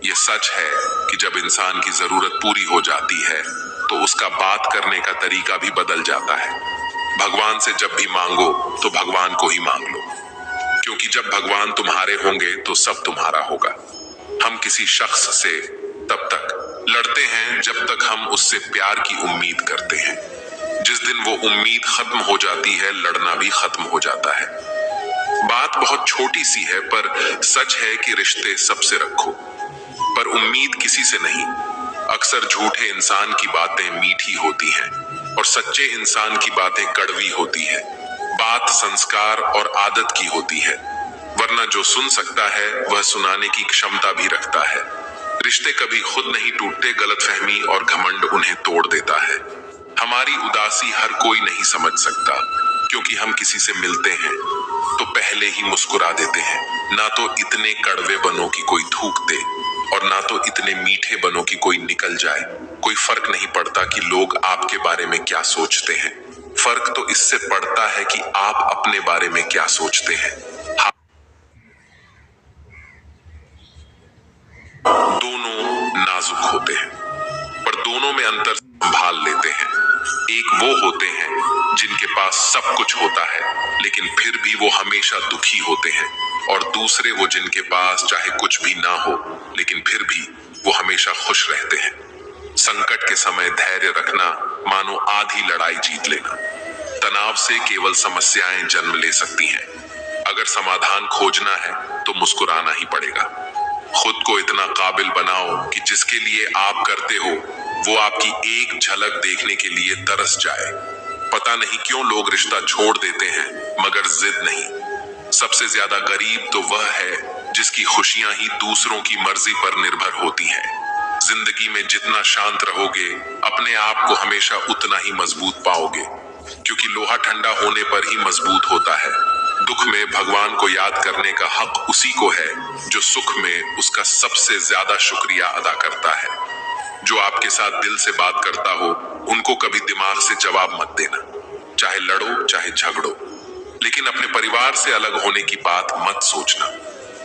ये सच है कि जब इंसान की जरूरत पूरी हो जाती है तो उसका बात करने का तरीका भी बदल जाता है। भगवान से जब भी मांगो तो भगवान को ही मांग लो, क्योंकि जब भगवान तुम्हारे होंगे तो सब तुम्हारा होगा। हम किसी शख्स से तब तक लड़ते हैं जब तक हम उससे प्यार की उम्मीद करते हैं। जिस दिन वो उम्मीद खत्म हो जाती है, लड़ना भी खत्म हो जाता है। बात बहुत छोटी सी है, पर सच है कि रिश्ते सबसे रखो, पर उम्मीद किसी से नहीं। अक्सर झूठे इंसान की बातें मीठी होती हैं और सच्चे इंसान की बातें कड़वी होती है। बात संस्कार और आदत की होती है, वरना जो सुन सकता है वह सुनाने की क्षमता भी रखता है। रिश्ते कभी खुद नहीं टूटते, गलतफहमी और घमंड उन्हें तोड़ देता है। हमारी उदासी हर कोई नहीं समझ सकता, क्योंकि हम किसी से मिलते हैं तो पहले ही मुस्कुरा देते हैं। ना तो इतने कड़वे बनो कि कोई थूक दे, और ना तो इतने मीठे बनो कि कोई निकल जाए। कोई फर्क नहीं पड़ता कि लोग आपके बारे में क्या सोचते हैं, फर्क तो इससे पड़ता है कि आप अपने बारे में क्या सोचते हैं। दोनों नाजुक होते हैं, पर दोनों में अंतर संभाल लेते हैं। एक वो होते हैं जिनके पास सब कुछ होता है लेकिन फिर भी वो हमेशा दुखी होते हैं, और दूसरे वो जिनके पास चाहे कुछ भी ना हो लेकिन फिर भी वो हमेशा खुश रहते हैं। संकट के समय धैर्य रखना मानो आधी लड़ाई जीत लेना। तनाव से केवल समस्याएं जन्म ले सकती हैं। अगर समाधान खोजना है तो मुस्कुराना ही पड़ेगा। खुद को इतना काबिल बनाओ कि जिसके लिए आप करते हो वो आपकी एक झलक देखने के लिए तरस जाए। पता नहीं क्यों लोग रिश्ता छोड़ देते हैं मगर जिद नहीं। सबसे ज्यादा गरीब तो वह है जिसकी खुशियां ही दूसरों की मर्जी पर निर्भर होती हैं। जिंदगी में जितना शांत रहोगे अपने आप को हमेशा उतना ही मजबूत पाओगे, क्योंकि लोहा ठंडा होने पर ही मजबूत होता है। दुख में भगवान को याद करने का हक उसी को है जो सुख में उसका सबसे ज्यादा शुक्रिया अदा करता है। जो आपके साथ दिल से बात करता हो उनको कभी दिमाग से जवाब मत देना, चाहे लड़ो चाहे झगड़ो, लेकिन अपने परिवार से अलग होने की बात मत सोचना,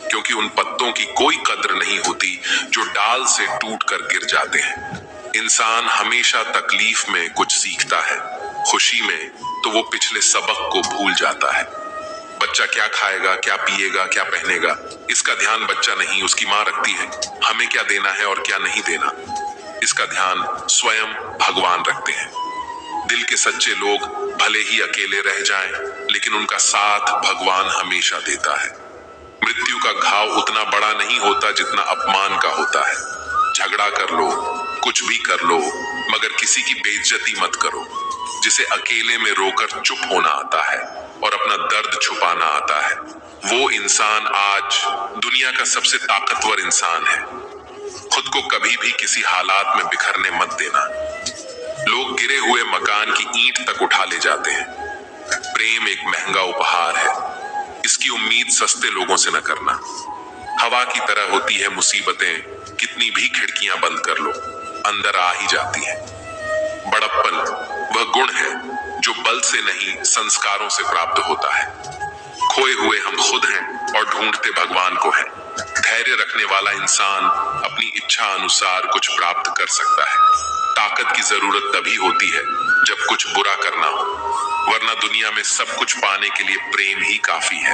क्योंकि उन पत्तों की कोई कद्र नहीं होती जो डाल से टूट कर गिर जाते हैं। इंसान हमेशा तकलीफ में कुछ सीखता है, खुशी में तो वो पिछले सबक को भूल जाता है। बच्चा क्या खाएगा, क्या पिएगा, क्या पहनेगा, इसका ध्यान बच्चा नहीं उसकी माँ रखती है। हमें क्या देना है और क्या नहीं देना, इसका ध्यान स्वयं भगवान रखते हैं। दिल के सच्चे लोग भले ही अकेले रह जाएं, लेकिन उनका साथ भगवान हमेशा देता है। मृत्यु का घाव उतना बड़ा नहीं होता जितना अपमान का होता है। झगड़ा कर लो, कुछ भी कर लो, मगर किसी की बेइज्जती मत करो। जिसे अकेले में रोकर चुप होना आता है और अपना दर्द छुपाना आता है, वो इंसान आज दुनिया का सबसे ताकतवर इंसान है। खुद को कभी भी किसी हालात में बिखरने मत देना। लोग गिरे हुए मकान की ईंट तक उठा ले जाते हैं। प्रेम एक महंगा उपहार है, इसकी उम्मीद सस्ते लोगों से न करना। हवा की तरह होती है मुसीबतें, कितनी भी खिड़कियां बंद कर लो अंदर आ ही जाती है। बड़प्पन वह गुण है जो बल से नहीं संस्कारों से प्राप्त होता है। खोए हुए हम खुद हैं और ढूंढते भगवान को हैं। धैर्य रखने वाला इंसान अपनी इच्छा अनुसार कुछ प्राप्त कर सकता है। ताकत की जरूरत तभी होती है जब कुछ बुरा करना हो, वरना दुनिया में सब कुछ पाने के लिए प्रेम ही काफी है।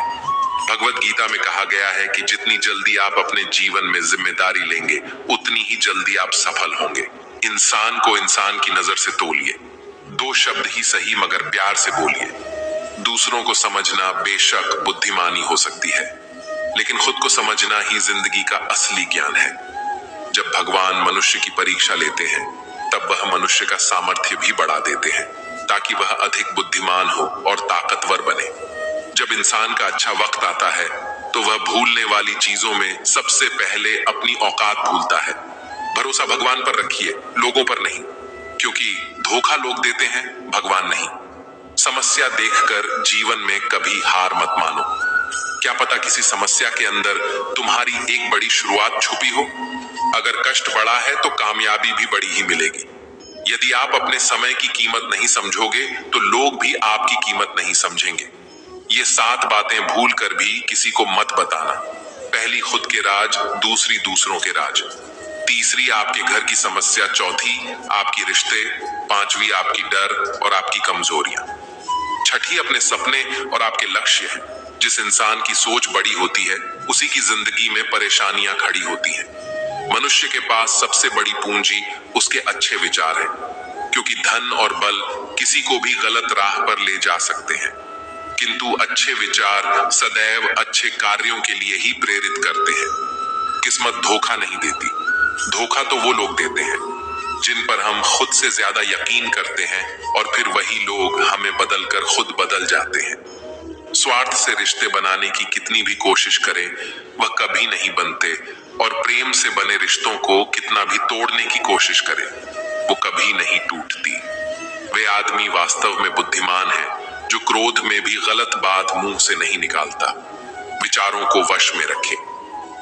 भगवत गीता में कहा गया है कि जितनी जल्दी आप अपने जीवन में जिम्मेदारी लेंगे उतनी ही जल्दी आप सफल होंगे। इंसान को इंसान की नजर से तोलिए। 2 शब्द ही सही मगर प्यार से बोलिए। दूसरों को समझना बेशक बुद्धिमानी हो सकती है, लेकिन खुद को समझना ही जिंदगी का असली ज्ञान है। जब भगवान मनुष्य की परीक्षा लेते हैं तब वह मनुष्य का सामर्थ्य भी बढ़ा देते हैं ताकि वह अधिक बुद्धिमान हो और ताकतवर बने। जब इंसान का अच्छा वक्त आता है तो वह भूलने वाली चीजों में सबसे पहले अपनी औकात भूलता है। भरोसा भगवान पर रखिए, लोगों पर नहीं, क्योंकि धोखा लोग देते हैं, भगवान नहीं। समस्या देखकर जीवन में कभी हार मत मानो। क्या पता किसी समस्या के अंदर तुम्हारी एक बड़ी शुरुआत छुपी हो। अगर कष्ट बड़ा है तो कामयाबी भी बड़ी ही मिलेगी। यदि आप अपने समय की कीमत नहीं समझोगे तो लोग भी आपकी कीमत नहीं समझेंगे। ये 7 बातें भूल कर भी किसी को मत बताना। पहली खुद के राज, दूसरी दूसरों के राज, तीसरी आपके घर की समस्या, चौथी आपकी रिश्ते, 5वीं आपकी डर और आपकी कमजोरियां, 6ठी अपने सपने और आपके लक्ष्य हैं। जिस इंसान की सोच बड़ी होती है उसी की जिंदगी में परेशानियां खड़ी होती हैं। मनुष्य के पास सबसे बड़ी पूंजी उसके अच्छे विचार हैं, क्योंकि धन और बल किसी को भी गलत राह पर ले जा सकते हैं, किंतु अच्छे विचार सदैव अच्छे कार्यों के लिए ही प्रेरित करते हैं। किस्मत धोखा नहीं देती। धोखा तो वो लोग देते हैं जिन पर हम खुद से ज्यादा यकीन करते हैं और फिर वही लोग हमें बदलकर खुद बदल जाते हैं। स्वार्थ से रिश्ते बनाने की कितनी भी कोशिश करें वह कभी नहीं बनते, और प्रेम से बने रिश्तों को कितना भी तोड़ने की कोशिश करें वो कभी नहीं टूटती। वे आदमी वास्तव में बुद्धिमान है जो क्रोध में भी गलत बात मुंह से नहीं निकालता। विचारों को वश में रखे,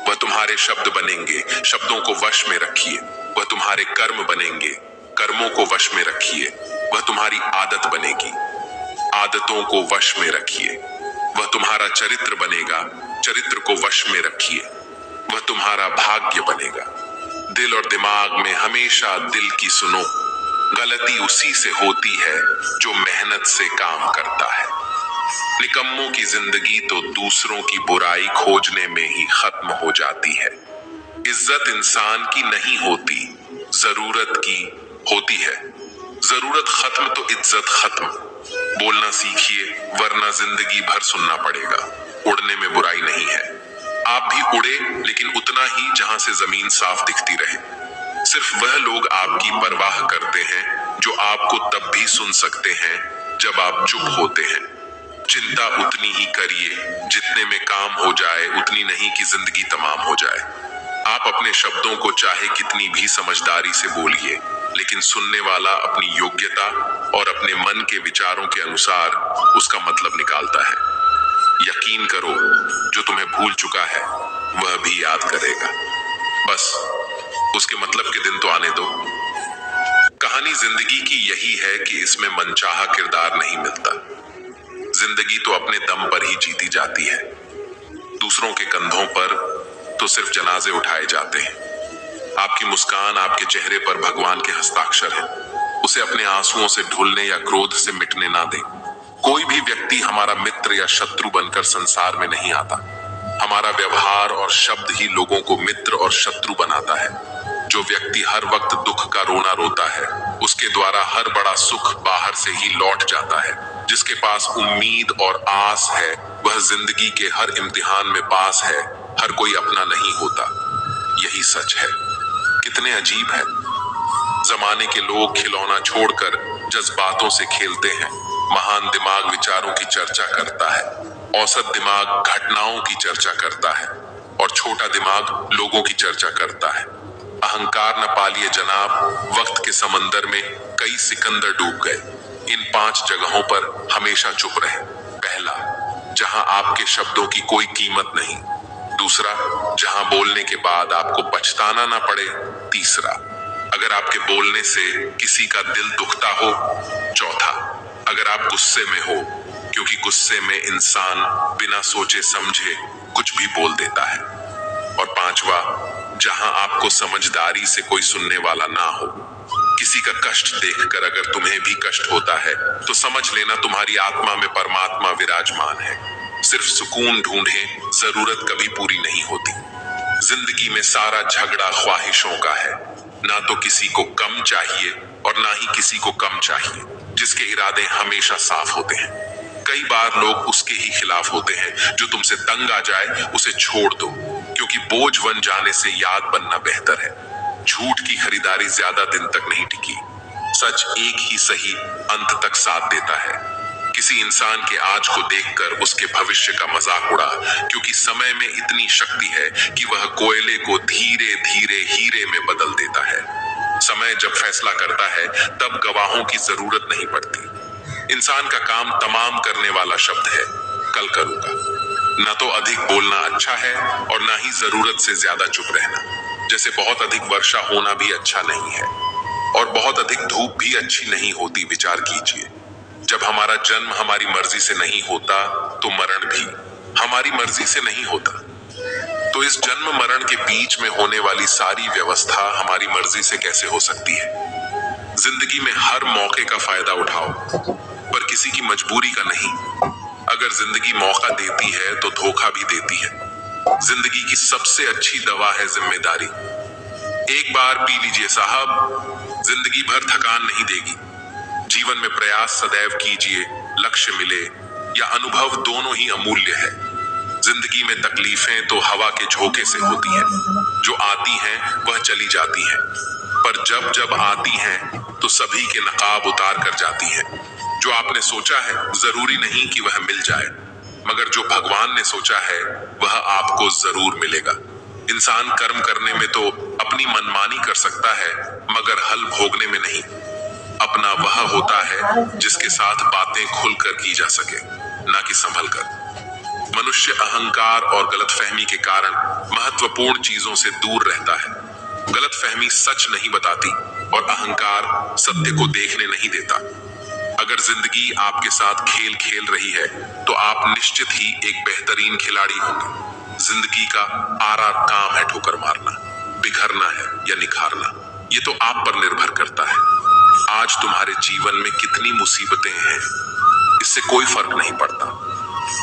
वह तुम्हारे शब्द बनेंगे। शब्दों को वश में रखिए, वह तुम्हारे कर्म बनेंगे। कर्मों को वश में रखिए, वह तुम्हारी आदत बनेगी। आदतों को वश में रखिए, वह तुम्हारा चरित्र बनेगा। चरित्र को वश में रखिए, वह तुम्हारा भाग्य बनेगा। दिल और दिमाग में हमेशा दिल की सुनो। गलती उसी से होती है जो मेहनत से काम करता है। निकम्मों की जिंदगी तो दूसरों की बुराई खोजने में ही खत्म हो जाती है। इज्जत इंसान की नहीं होती, जरूरत की होती है। जरूरत खत्म तो इज्जत खत्म। बोलना सीखिए, वरना जिंदगी भर सुनना पड़ेगा। उड़ने में बुराई नहीं है। आप भी उड़े, लेकिन उतना ही जहां से जमीन साफ दिखती रहे। सिर्फ वह लोग आपकी परवाह करते हैं जो आपको तब भी सुन सकते हैं जब आप चुप होते हैं। चिंता उतनी ही करिए जितने में काम हो जाए, उतनी नहीं कि जिंदगी तमाम हो जाए। आप अपने शब्दों को चाहे कितनी भी समझदारी से बोलिए, लेकिन सुनने वाला अपनी योग्यता और अपने मन के विचारों के अनुसार उसका मतलब निकालता है। यकीन करो, जो तुम्हें भूल चुका है वह भी याद करेगा। बस उसके मतलब के दिन तो आने दो। कहानी जिंदगी की यही है कि इसमें मनचाहा किरदार नहीं मिलता। जिंदगी तो अपने दम पर ही जीती जाती है। दूसरों के कंधों पर तो सिर्फ जनाजे उठाए जाते हैं। आपकी मुस्कान आपके चेहरे पर भगवान के हस्ताक्षर है। उसे अपने आंसुओं से ढुलने या क्रोध से मिटने ना दें। कोई भी व्यक्ति हमारा मित्र या शत्रु बनकर संसार में नहीं आता। हमारा व्यवहार और शब्द ही लोगों को मित्र और शत्रु बनाता है। जो व्यक्ति हर वक्त दुख का रोना रोता है, उसके द्वारा हर बड़ा सुख बाहर से ही लौट जाता है। जिसके पास उम्मीद और आस है, वह जिंदगी के हर इम्तिहान में पास है। हर कोई अपना नहीं होता, यही सच है। कितने अजीब है, जमाने के लोग खिलौना छोड़कर जज्बातों से खेलते हैं। महान दिमाग विचारों की चर्चा करता है, औसत दिमाग घटनाओं की चर्चा करता है और छोटा दिमाग लोगों की चर्चा करता है। अहंकार न पालिए जनाब, वक्त के समंदर में कई सिकंदर डूब गए। इन 5 जगहों पर हमेशा चुप रहे। पहला, जहां आपके शब्दों की कोई कीमत नहीं। दूसरा, जहां बोलने के बाद आपको पछताना ना पड़े। तीसरा, अगर आपके बोलने से किसी का दिल दुखता हो। चौथा, अगर आप गुस्से में हो, क्योंकि गुस्से में इंसान बिना सोचे समझे कुछ भी बोल देता है। और पांचवा, जहां आपको समझदारी से कोई सुनने वाला ना हो। किसी का कष्ट देखकर अगर तुम्हें भी कष्ट होता है तो समझ लेना तुम्हारी आत्मा में परमात्मा विराजमान है। सिर्फ सुकून ढूंढें, जरूरत कभी पूरी नहीं होती। जिंदगी में सारा झगड़ा ख्वाहिशों का है। ना तो किसी को कम चाहिए और ना ही किसी को कम चाहिए। जिसके इरादे हमेशा साफ होते हैं। कई बार लोग उसके ही खिलाफ होते हैं। जो तुमसे तंग आ जाए उसे छोड़ दो, क्योंकि बोझ बन जाने से याद बनना बेहतर है। झूठ की खरीदारी ज्यादा दिन तक नहीं टिकी। सच एक ही सही अंत तक साथ देता है। किसी इंसान के आज को देखकर उसके भविष्य का मजाक उड़ा, क्योंकि समय में इतनी शक्ति है कि वह कोयले को धीरे धीरे हीरे में बदल देता है। समय जब फैसला करता है तब गवाहों की जरूरत नहीं पड़ती। इंसान का काम तमाम करने वाला शब्द है, कल करूंगा। न तो अधिक बोलना अच्छा है और ना ही जरूरत से ज्यादा चुप रहना। जैसे बहुत अधिक वर्षा होना भी अच्छा नहीं है और बहुत अधिक धूप भी अच्छी नहीं होती। विचार कीजिए, जब हमारा जन्म हमारी मर्जी से नहीं होता तो मरण भी हमारी मर्जी से नहीं होता। तो इस जन्म मरण के बीच में होने वाली सारी व्यवस्था हमारी मर्जी से कैसे हो सकती है? जिंदगी में हर मौके का फायदा उठाओ, पर किसी की मजबूरी का नहीं। अगर जिंदगी मौका देती है तो धोखा भी देती है। जिंदगी की सबसे अच्छी दवा है जिम्मेदारी। एक बार पी लीजिए साहब, जिंदगी भर थकान नहीं देगी। जीवन में प्रयास सदैव कीजिए, लक्ष्य मिले या अनुभव दोनों ही अमूल्य है। जिंदगी में तकलीफें तो हवा के झोंके से होती हैं। जो आती हैं वह चली जाती हैं, पर जब जब आती हैं तो सभी के नकाब उतार कर जाती हैं। जो आपने सोचा है जरूरी नहीं कि वह मिल जाए, मगर जो भगवान ने सोचा है वह आपको जरूर मिलेगा। इंसान कर्म करने में तो अपनी मनमानी कर सकता है, मगर हल भोगने में नहीं। अपना वह होता है जिसके साथ बातें खुलकर की जा सके, ना कि संभल कर। मनुष्य अहंकार और गलतफहमी के कारण महत्वपूर्ण चीजों से दूर रहता है। गलतफहमी सच नहीं बताती और अहंकार सत्य को देखने नहीं देता। अगर जिंदगी आपके साथ खेल खेल रही है तो आप निश्चित ही एक बेहतरीन खिलाड़ी होंगे। जिंदगी का आरा काम है ठोकर मारना, बिखरना है या निखारना, ये तो आप पर निर्भर करता है। आज तुम्हारे जीवन में कितनी मुसीबतें हैं, इससे कोई फर्क नहीं पड़ता।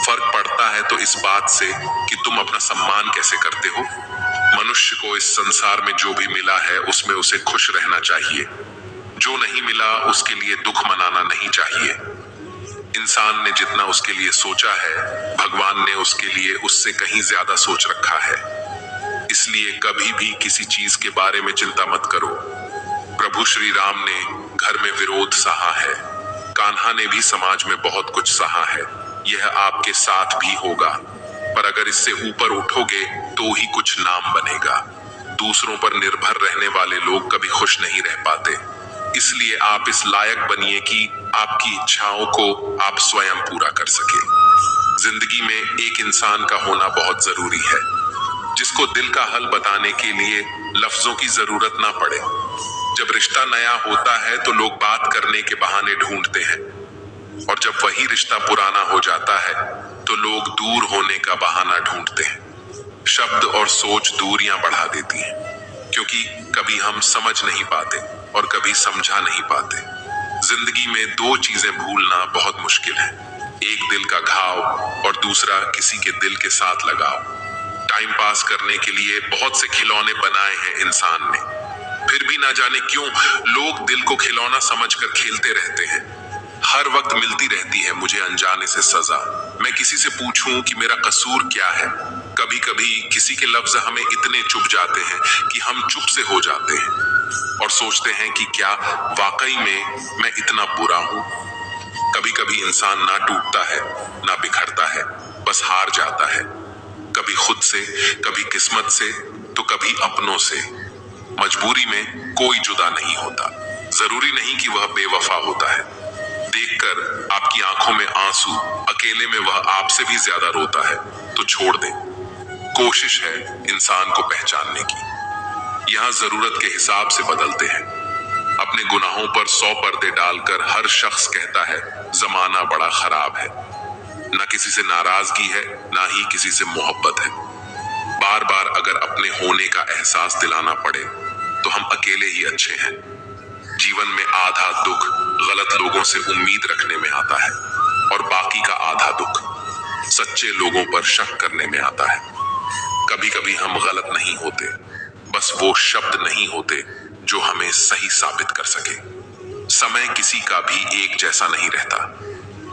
फर्क पड़ता है तो इस बात से कि तुम अपना सम्मान कैसे करते हो। मनुष्य को इस संसार में जो भी मिला है उसमें उसे खुश रहना चाहिए। जो नहीं मिला उसके लिए दुख मनाना नहीं चाहिए। इंसान ने जितना उसके लिए सोचा है, भगवान ने उसके लिए उससे कहीं ज्यादा सोच रखा है। इसलिए कभी भी किसी चीज के बारे में चिंता मत करो। प्रभु श्री राम ने घर में विरोध सहा है, कान्हा ने भी समाज में बहुत कुछ सहा है, यह आपके साथ भी होगा, पर अगर इससे ऊपर उठोगे तो ही कुछ नाम बनेगा। दूसरों पर निर्भर रहने वाले लोग कभी खुश नहीं रह पाते, इसलिए आप इस लायक बनिए कि आपकी इच्छाओं को आप स्वयं पूरा कर सके। जिंदगी में एक इंसान का होना बहुत जरूरी है, जिसको दिल का हल बताने के लिए लफ्जों की जरूरत ना पड़े। जब रिश्ता नया होता है तो लोग बात करने के बहाने ढूंढते हैं, और जब वही रिश्ता पुराना हो जाता है तो लोग दूर होने का बहाना ढूंढते हैं। शब्द और सोच दूरियां बढ़ा देती हैं, क्योंकि कभी हम समझ नहीं पाते और कभी समझा नहीं पाते। जिंदगी में दो चीजें भूलना बहुत मुश्किल है, एक दिल का घाव और दूसरा किसी के दिल के साथ लगाव। टाइम पास करने के लिए बहुत से खिलौने बनाए हैं इंसान ने, फिर भी ना जाने क्यों लोग दिल को खिलौना समझकर खेलते रहते हैं। हर वक्त मिलती रहती है मुझे अनजाने से सजा, मैं किसी से पूछूं कि मेरा कसूर क्या है। कभी कभी किसी के लफ्ज हमें इतने चुभ जाते हैं कि हम चुप से हो जाते हैं और सोचते हैं कि क्या वाकई में मैं इतना बुरा हूं। कभी कभी इंसान ना टूटता है ना बिखरता है, बस हार जाता है, कभी खुद से, कभी किस्मत से, तो कभी अपनों से। मजबूरी में कोई जुदा नहीं होता, जरूरी नहीं कि वह बेवफा होता है। देखकर आपकी आंखों में आंसू अकेले में वह आपसे भी ज्यादा रोता है तो छोड़ दें। कोशिश है इंसान को पहचानने की, यहाँ जरूरत के हिसाब से बदलते हैं। अपने गुनाहों पर 100 पर्दे डालकर हर शख्स कहता है जमाना बड़ा खराब है। ना किसी से नाराजगी है, ना ही किसी से मोहब्बत है। बार बार अगर अपने होने का एहसास दिलाना पड़े तो हम अकेले ही अच्छे हैं। जीवन में आधा दुख गलत लोगों से उम्मीद रखने में आता है, और बाकी का आधा दुख सच्चे लोगों पर शक करने में आता है। कभी कभी हम गलत नहीं होते, बस वो शब्द नहीं होते जो हमें सही साबित कर सके। समय किसी का भी एक जैसा नहीं रहता,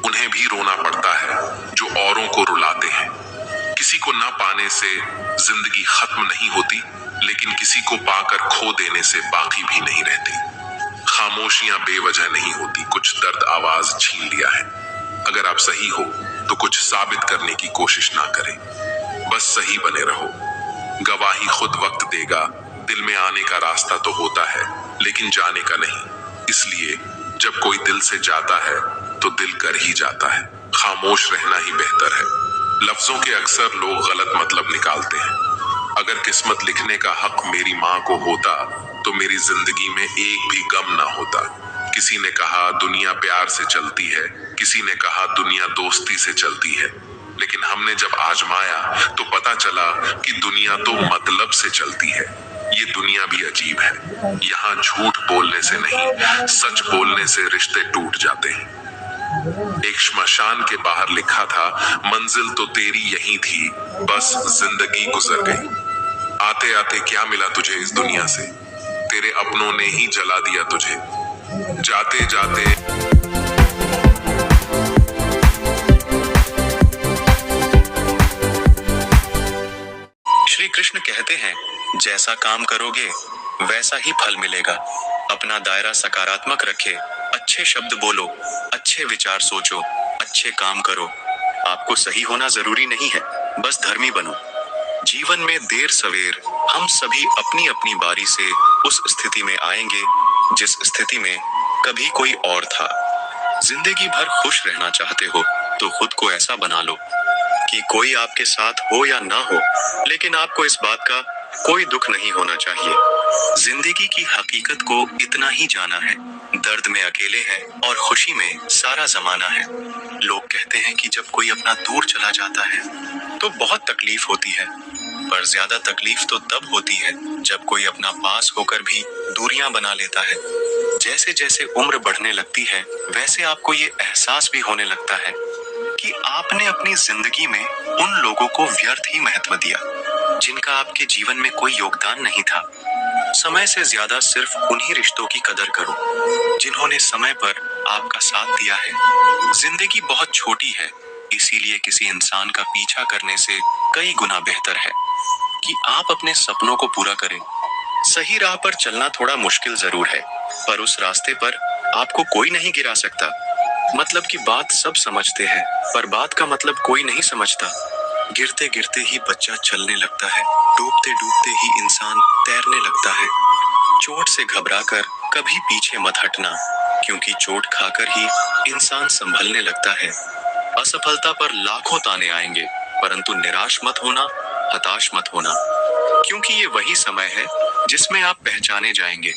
उन्हें भी रोना पड़ता है जो औरों को रुलाते हैं। किसी को ना पाने से जिंदगी खत्म नहीं होती, लेकिन किसी को पाकर खो देने से बाकी भी नहीं रहती। खामोशियां बेवजह नहीं होती, कुछ दर्द आवाज छीन लिया है। अगर आप सही हो तो कुछ साबित करने की कोशिश ना करें, बस सही बने रहो। गवाही खुद वक्त देगा, दिल में आने का रास्ता तो होता है लेकिन जाने का नहीं। इसलिए जब कोई दिल से जाता है तो दिल कर ही जाता है। खामोश रहना ही बेहतर है। लफ्जों के अक्सर लोग गलत मतलब निकालते हैं। अगर किस्मत लिखने का हक मेरी माँ को होता तो मेरी जिंदगी में एक भी गम ना होता। किसी ने कहा दुनिया प्यार से चलती है, किसी ने कहा दुनिया दोस्ती से चलती है, लेकिन हमने जब आजमाया तो पता चला कि दुनिया तो मतलब से चलती है। ये दुनिया भी अजीब है, यहाँ झूठ बोलने से नहीं, सच बोलने से रिश्ते टूट जाते हैं। एक श्मशान के बाहर लिखा था, मंजिल तो तेरी यही थी, बस जिंदगी गुजर गई। आते आते क्या मिला तुझे इस दुनिया से, तेरे अपनों ने ही जला दिया तुझे। जाते जाते श्री कृष्ण कहते हैं, जैसा काम करोगे वैसा ही फल मिलेगा। अपना दायरा सकारात्मक रखे, अच्छे शब्द बोलो, अच्छे विचार सोचो, अच्छे काम करो। आपको सही होना जरूरी नहीं है, बस धर्मी बनो। जीवन में देर सवेर हम सभी अपनी अपनी बारी से उस स्थिति में आएंगे जिस स्थिति में कभी कोई और था। जिंदगी भर खुश रहना चाहते हो तो खुद को ऐसा बना लो कि कोई आपके साथ हो या ना हो, लेकिन आपको इस बात का कोई दुख नहीं होना चाहिए। जिंदगी की हकीकत को इतना ही जाना है, दर्द में अकेले हैं और खुशी में सारा जमाना है। लोग कहते हैं कि जब कोई अपना दूर चला जाता है तो बहुत तकलीफ होती है, पर ज्यादा तकलीफ तो तब होती है जब कोई अपना पास होकर भी दूरियां बना लेता है। जैसे जैसे उम्र बढ़ने लगती है वैसे आपको ये एहसास भी होने लगता है कि आपने अपनी जिंदगी में उन लोगों को व्यर्थ ही महत्व दिया जिनका आपके जीवन में कोई योगदान नहीं था। समय से ज्यादा सिर्फ उन्हीं रिश्तों की कदर करो जिन्होंने समय पर आपका साथ दिया है। जिंदगी बहुत छोटी है, इसीलिए किसी इंसान का पीछा करने से कई गुना बेहतर है कि आप अपने सपनों को पूरा करें। सही राह पर चलना थोड़ा मुश्किल जरूर है, पर उस रास्ते पर आपको कोई नहीं गिरा सकता। मतलब की बात सब समझते हैं, पर बात का मतलब कोई नहीं समझता। गिरते गिरते ही बच्चा चलने लगता है, डूबते डूबते ही इंसान तैरने लगता है। चोट से घबराकर कभी पीछे मत हटना, क्योंकि चोट खाकर ही इंसान संभलने लगता है। असफलता पर लाखों ताने आएंगे, परंतु निराश मत होना, हताश मत होना, क्योंकि ये वही समय है जिसमें आप पहचाने जाएंगे।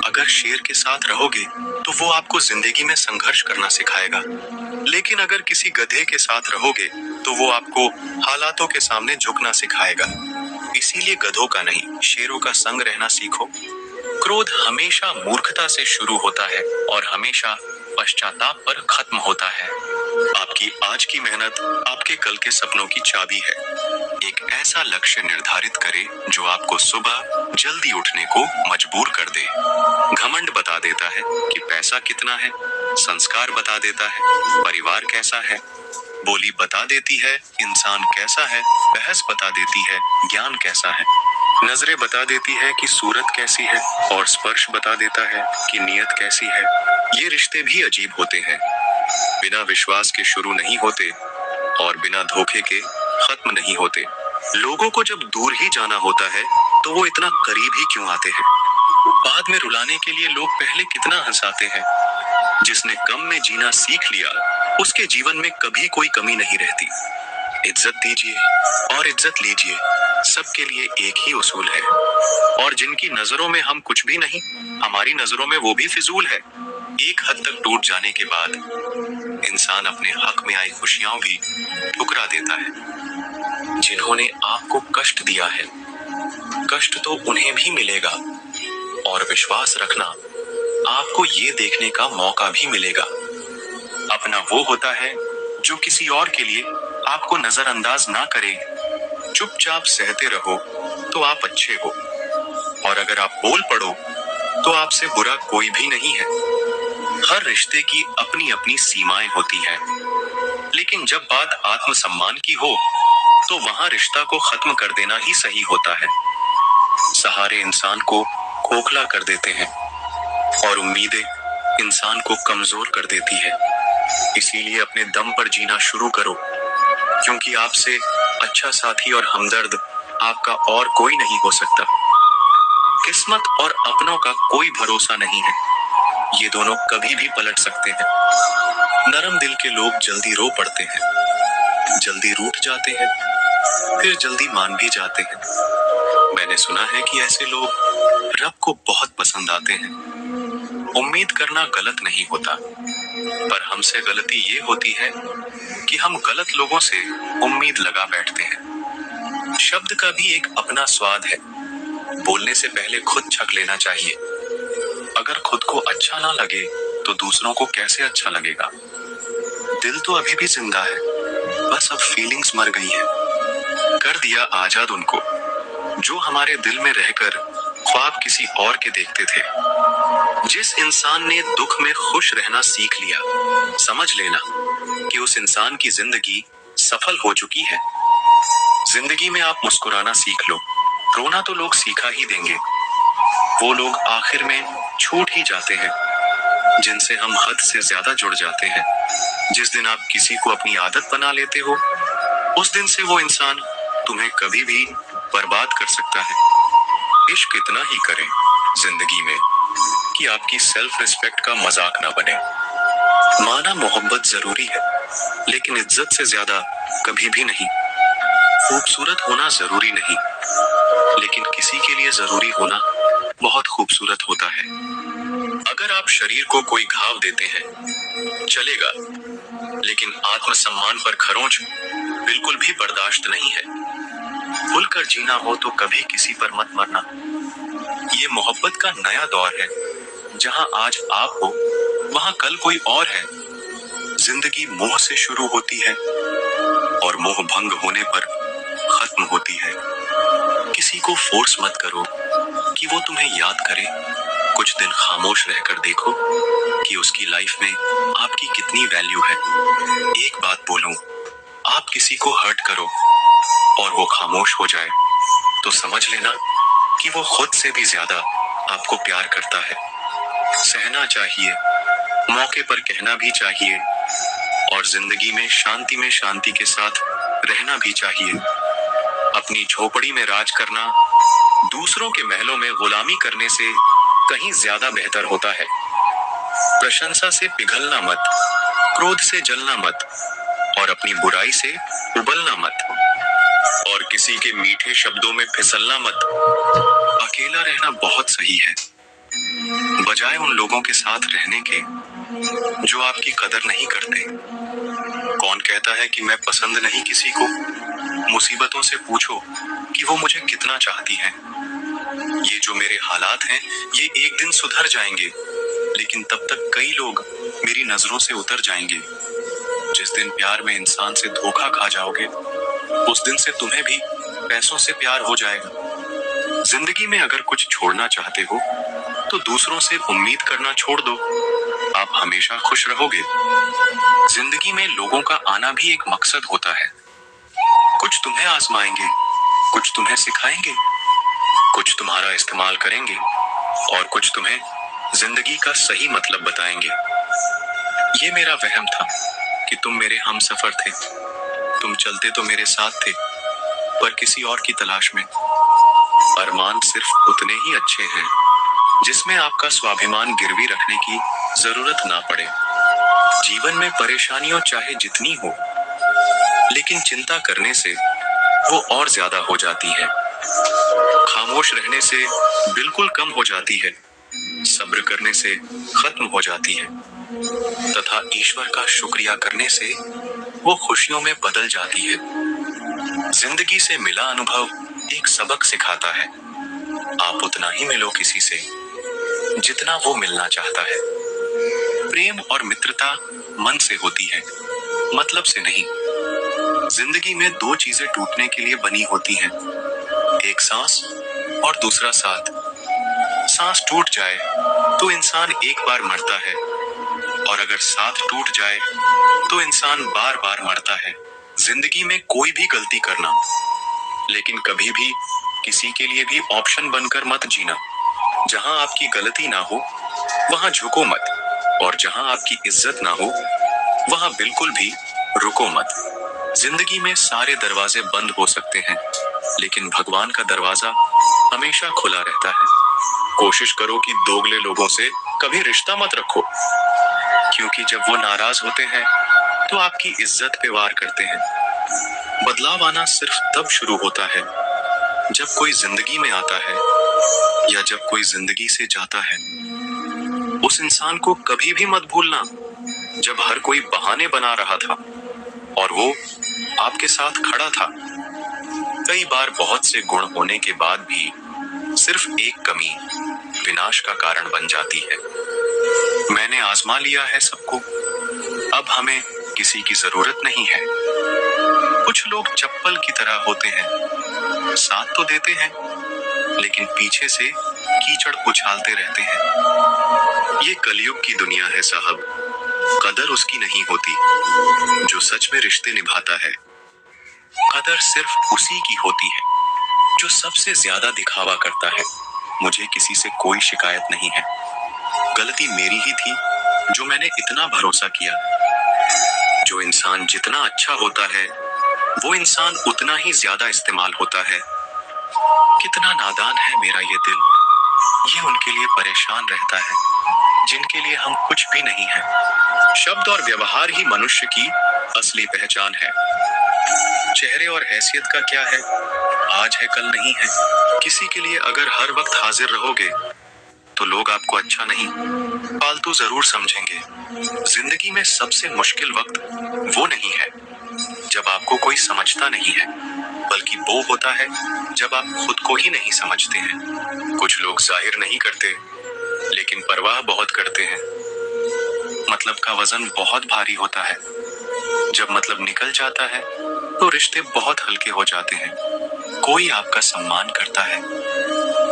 अगर शेर के साथ रहोगे तो वो आपको जिंदगी में संघर्ष करना सिखाएगा, लेकिन अगर किसी गधे के साथ रहोगे तो वो आपको हालातों के सामने झुकना सिखाएगा। इसीलिए गधों का नहीं, शेरों का संग रहना सीखो। क्रोध हमेशा मूर्खता से शुरू होता है और हमेशा पश्चाताप पर खत्म होता है। आपकी आज की मेहनत आपके कल के सपनों की चाबी है। एक ऐसा लक्ष्य निर्धारित करें जो आपको सुबह जल्दी उठने को मजबूर कर दे। घमंड बता देता है कि पैसा कितना है, संस्कार बता देता है परिवार कैसा है, बोली बता देती है इंसान कैसा है, बहस बता देती है ज्ञान कैसा है, नजरें बता देती है कि सूरत कैसी है, और स्पर्श बता देता है कि नीयत कैसी है। ये रिश्ते भी अजीब होते हैं, बिना विश्वास के शुरू नहीं होते और बिना धोखे के खत्म नहीं होते। लोगों को जब दूर ही जाना होता है तो वो इतना करीब ही क्यों आते हैं? बाद में रुलाने के लिए लोग पहले कितना हंसाते हैं। जिसने कम में जीना सीख लिया उसके जीवन में कभी कोई कमी नहीं रहती। इज्जत दीजिए और इज्जत लीजिए, सबके लिए एक ही उसूल है। और जिनकी नजरों में हम कुछ भी नहीं, हमारी नजरों में वो भी फिजूल है। एक हद तक टूट जाने के बाद इंसान अपने हक में आई खुशियां भी ठुकरा देता है। जिन्होंने आपको कष्ट दिया है, कष्ट तो उन्हें भी मिलेगा, और विश्वास रखना आपको ये देखने का मौका भी मिलेगा। अपना वो होता है जो किसी और के लिए आपको नजरअंदाज ना करे। चुपचाप सहते रहो तो आप अच्छे हो, और अगर आप बोल पड़ो तो आपसे बुरा कोई भी नहीं है। हर रिश्ते की अपनी अपनी सीमाएं होती हैं, लेकिन जब बात आत्मसम्मान की हो तो वहां रिश्ता को खत्म कर देना ही सही होता है। सहारे इंसान को खोखला कर देते हैं और उम्मीदें इंसान को कमजोर कर देती है। इसीलिए अपने दम पर जीना शुरू करो, क्योंकि आपसे अच्छा साथी और हमदर्द आपका और कोई नहीं हो सकता। किस्मत और अपनों का कोई भरोसा नहीं है, ये दोनों कभी भी पलट सकते हैं। नरम दिल के लोग जल्दी रो पड़ते हैं, जल्दी रूठ जाते हैं, फिर जल्दी मान भी जाते हैं। मैंने सुना है कि ऐसे लोग रब को बहुत पसंद आते हैं। उम्मीद करना गलत नहीं होता, पर हमसे गलती ये होती है कि हम गलत लोगों से उम्मीद लगा बैठते हैं। शब्द का भी एक अपना स्वाद है, बोलने से पहले खुद छक लेना चाहिए। अगर खुद को अच्छा ना लगे तो दूसरों को कैसे अच्छा लगेगा? दिल तो अभी भी जिंदा है, बस अब फीलिंग्स मर गई हैं। कर दिया आजाद उनको जो हमारे दिल में रहकर ख्वाब किसी और के देखते थे। जिस इंसान ने दुख में खुश रहना सीख लिया, समझ लेना कि उस इंसान की जिंदगी सफल हो चुकी है। जिंदगी में आप मुस्कुराना सीख लो, रोना तो लोग सीखा ही देंगे। वो लोग आखिर में छूट ही जाते हैं जिनसे हम हद से ज्यादा जुड़ जाते हैं। जिस दिन आप किसी को अपनी आदत बना लेते हो, उस दिन से वो इंसान तुम्हें कभी भी बर्बाद कर सकता है। इश्क इतना ही करें जिंदगी में कि आपकी सेल्फ रिस्पेक्ट का मजाक ना बने। माना मोहब्बत जरूरी है, लेकिन इज्जत से ज्यादा कभी भी नहीं। खूबसूरत होना जरूरी नहीं, लेकिन किसी के लिए जरूरी होना बहुत खूबसूरत होता है। अगर आप शरीर को कोई घाव देते हैं चलेगा, लेकिन आत्मसम्मान पर खरोंच बिल्कुल भी बर्दाश्त नहीं है। खुलकर जीना हो तो कभी किसी पर मत मरना। ये मोहब्बत का नया दौर है, जहां आज आप हो वहां कल कोई और है। जिंदगी मोह से शुरू होती है और मोह भंग होने पर खत्म होती है। किसी को फोर्स मत करो कि वो तुम्हें याद करे। कुछ दिन खामोश रहकर देखो कि उसकी लाइफ में आपकी कितनी वैल्यू है। एक बात बोलूं, आप किसी को हर्ट करो और वो खामोश हो जाए तो समझ लेना कि वो खुद से भी ज्यादा आपको प्यार करता है। सहना चाहिए, मौके पर कहना भी चाहिए और जिंदगी में शांति के साथ रहना भी चाहिए। अपनी झोपड़ी में राज करना दूसरों के महलों में गुलामी करने से कहीं ज्यादा बेहतर होता है। प्रशंसा से पिघलना मत, क्रोध से जलना मत और अपनी बुराई से उबलना मत और किसी के मीठे शब्दों में फिसलना मत। अकेला रहना बहुत सही है, बजाय उन लोगों के साथ रहने के जो आपकी कदर नहीं करते। कौन कहता है कि मैं पसंद नहीं किसी को? मुसीबतों से पूछो कि वो मुझे कितना चाहती हैं। ये जो मेरे हालात हैं, ये एक दिन सुधर जाएंगे, लेकिन तब तक कई लोग मेरी नजरों से उतर जाएंगे। जिस दिन प्यार में इंसान से धोखा खा जाओगे, उस दिन से तुम्हें भी पैसों से प्यार हो जाएगा। जिंदगी में अगर कुछ छोड़ना चाहते हो तो दूसरों से उम्मीद करना छोड़ दो, आप हमेशा खुश रहोगे। जिंदगी में लोगों का आना भी एक मकसद होता है। कुछ तुम्हें आजमाएंगे, कुछ तुम्हें सिखाएंगे, कुछ तुम्हारा इस्तेमाल करेंगे और कुछ तुम्हें जिंदगी का सही मतलब बताएंगे। ये मेरा वहम था कि तुम मेरे हमसफर थे। तुम चलते तो मेरे साथ थे, पर किसी और की तलाश में। अरमान सिर्फ उतने ही अच्छे हैं जिसमें आपका स्वाभिमान गिरवी रखने की जरूरत ना पड़े। जीवन में परेशानियों चाहे जितनी हो, लेकिन चिंता करने से वो और ज्यादा हो जाती है। खामोश रहने से बिल्कुल कम हो जाती है, सब्र करने से खत्म हो जाती है तथा ईश्वर का शुक्रिया करने से वो खुशियों में बदल जाती है। जिंदगी से मिला अनुभव एक सबक सिखाता है। आप उतना ही मिलो किसी से जितना वो मिलना चाहता है। प्रेम और मित्रता मन से होती है, मतलब से नहीं। जिंदगी में दो चीजें टूटने के लिए बनी होती हैं, एक सांस और दूसरा साथ। सांस टूट जाए तो इंसान एक बार मरता है और अगर साथ टूट जाए तो इंसान बार बार मरता है। जिंदगी में कोई भी गलती करना, लेकिन कभी भी किसी के लिए भी ऑप्शन बनकर मत जीना। जहां आपकी गलती ना हो वहां झुको मत, और जहां आपकी इज्जत ना हो वहां बिल्कुल भी रुको मत। जिंदगी में सारे दरवाजे बंद हो सकते हैं, लेकिन भगवान का दरवाजा हमेशा खुला रहता है। कोशिश करो कि दोगले लोगों से कभी रिश्ता मत रखो, क्योंकि जब वो नाराज होते हैं तो आपकी इज्जत पे वार करते हैं। बदलाव आना सिर्फ तब शुरू होता है जब कोई जिंदगी में आता है या जब कोई जिंदगी से जाता है। उस इंसान को कभी भी मत भूलना जब हर कोई बहाने बना रहा था और वो आपके साथ खड़ा था। कई बार बहुत से गुण होने के बाद भी सिर्फ एक कमी विनाश का कारण बन जाती है। मैंने आजमा लिया है सबको, अब हमें किसी की जरूरत नहीं है। कुछ लोग चप्पल की तरह होते हैं, साथ तो देते हैं लेकिन पीछे से कीचड़ उछालते रहते हैं। ये कलयुग की दुनिया है साहब, कदर उसकी नहीं होती जो सच में रिश्ते निभाता है। कदर सिर्फ उसी की होती है जो सबसे ज्यादा दिखावा करता है। मुझे किसी से कोई शिकायत नहीं है, गलती मेरी ही थी जो मैंने इतना भरोसा किया। जो इंसान जितना अच्छा होता है वो इंसान उतना ही ज्यादा इस्तेमाल होता है। कितना नादान है मेरा ये दिल, ये उनके लिए परेशान रहता है जिनके लिए हम कुछ भी नहीं है। शब्द और व्यवहार ही मनुष्य की असली पहचान है। चेहरे और हैसियत का क्या है, आज है कल नहीं है। किसी के लिए अगर हर वक्त हाजिर रहोगे तो लोग आपको अच्छा नहीं, फालतू जरूर समझेंगे। जिंदगी में सबसे मुश्किल वक्त वो नहीं है जब आपको कोई समझता नहीं है, बल्कि वो होता है जब आप खुद को ही नहीं समझते हैं। कुछ लोग जाहिर नहीं करते लेकिन परवाह बहुत करते हैं। मतलब का वजन बहुत भारी होता है, जब मतलब निकल जाता है तो रिश्ते बहुत हल्के हो जाते हैं। कोई आपका सम्मान करता है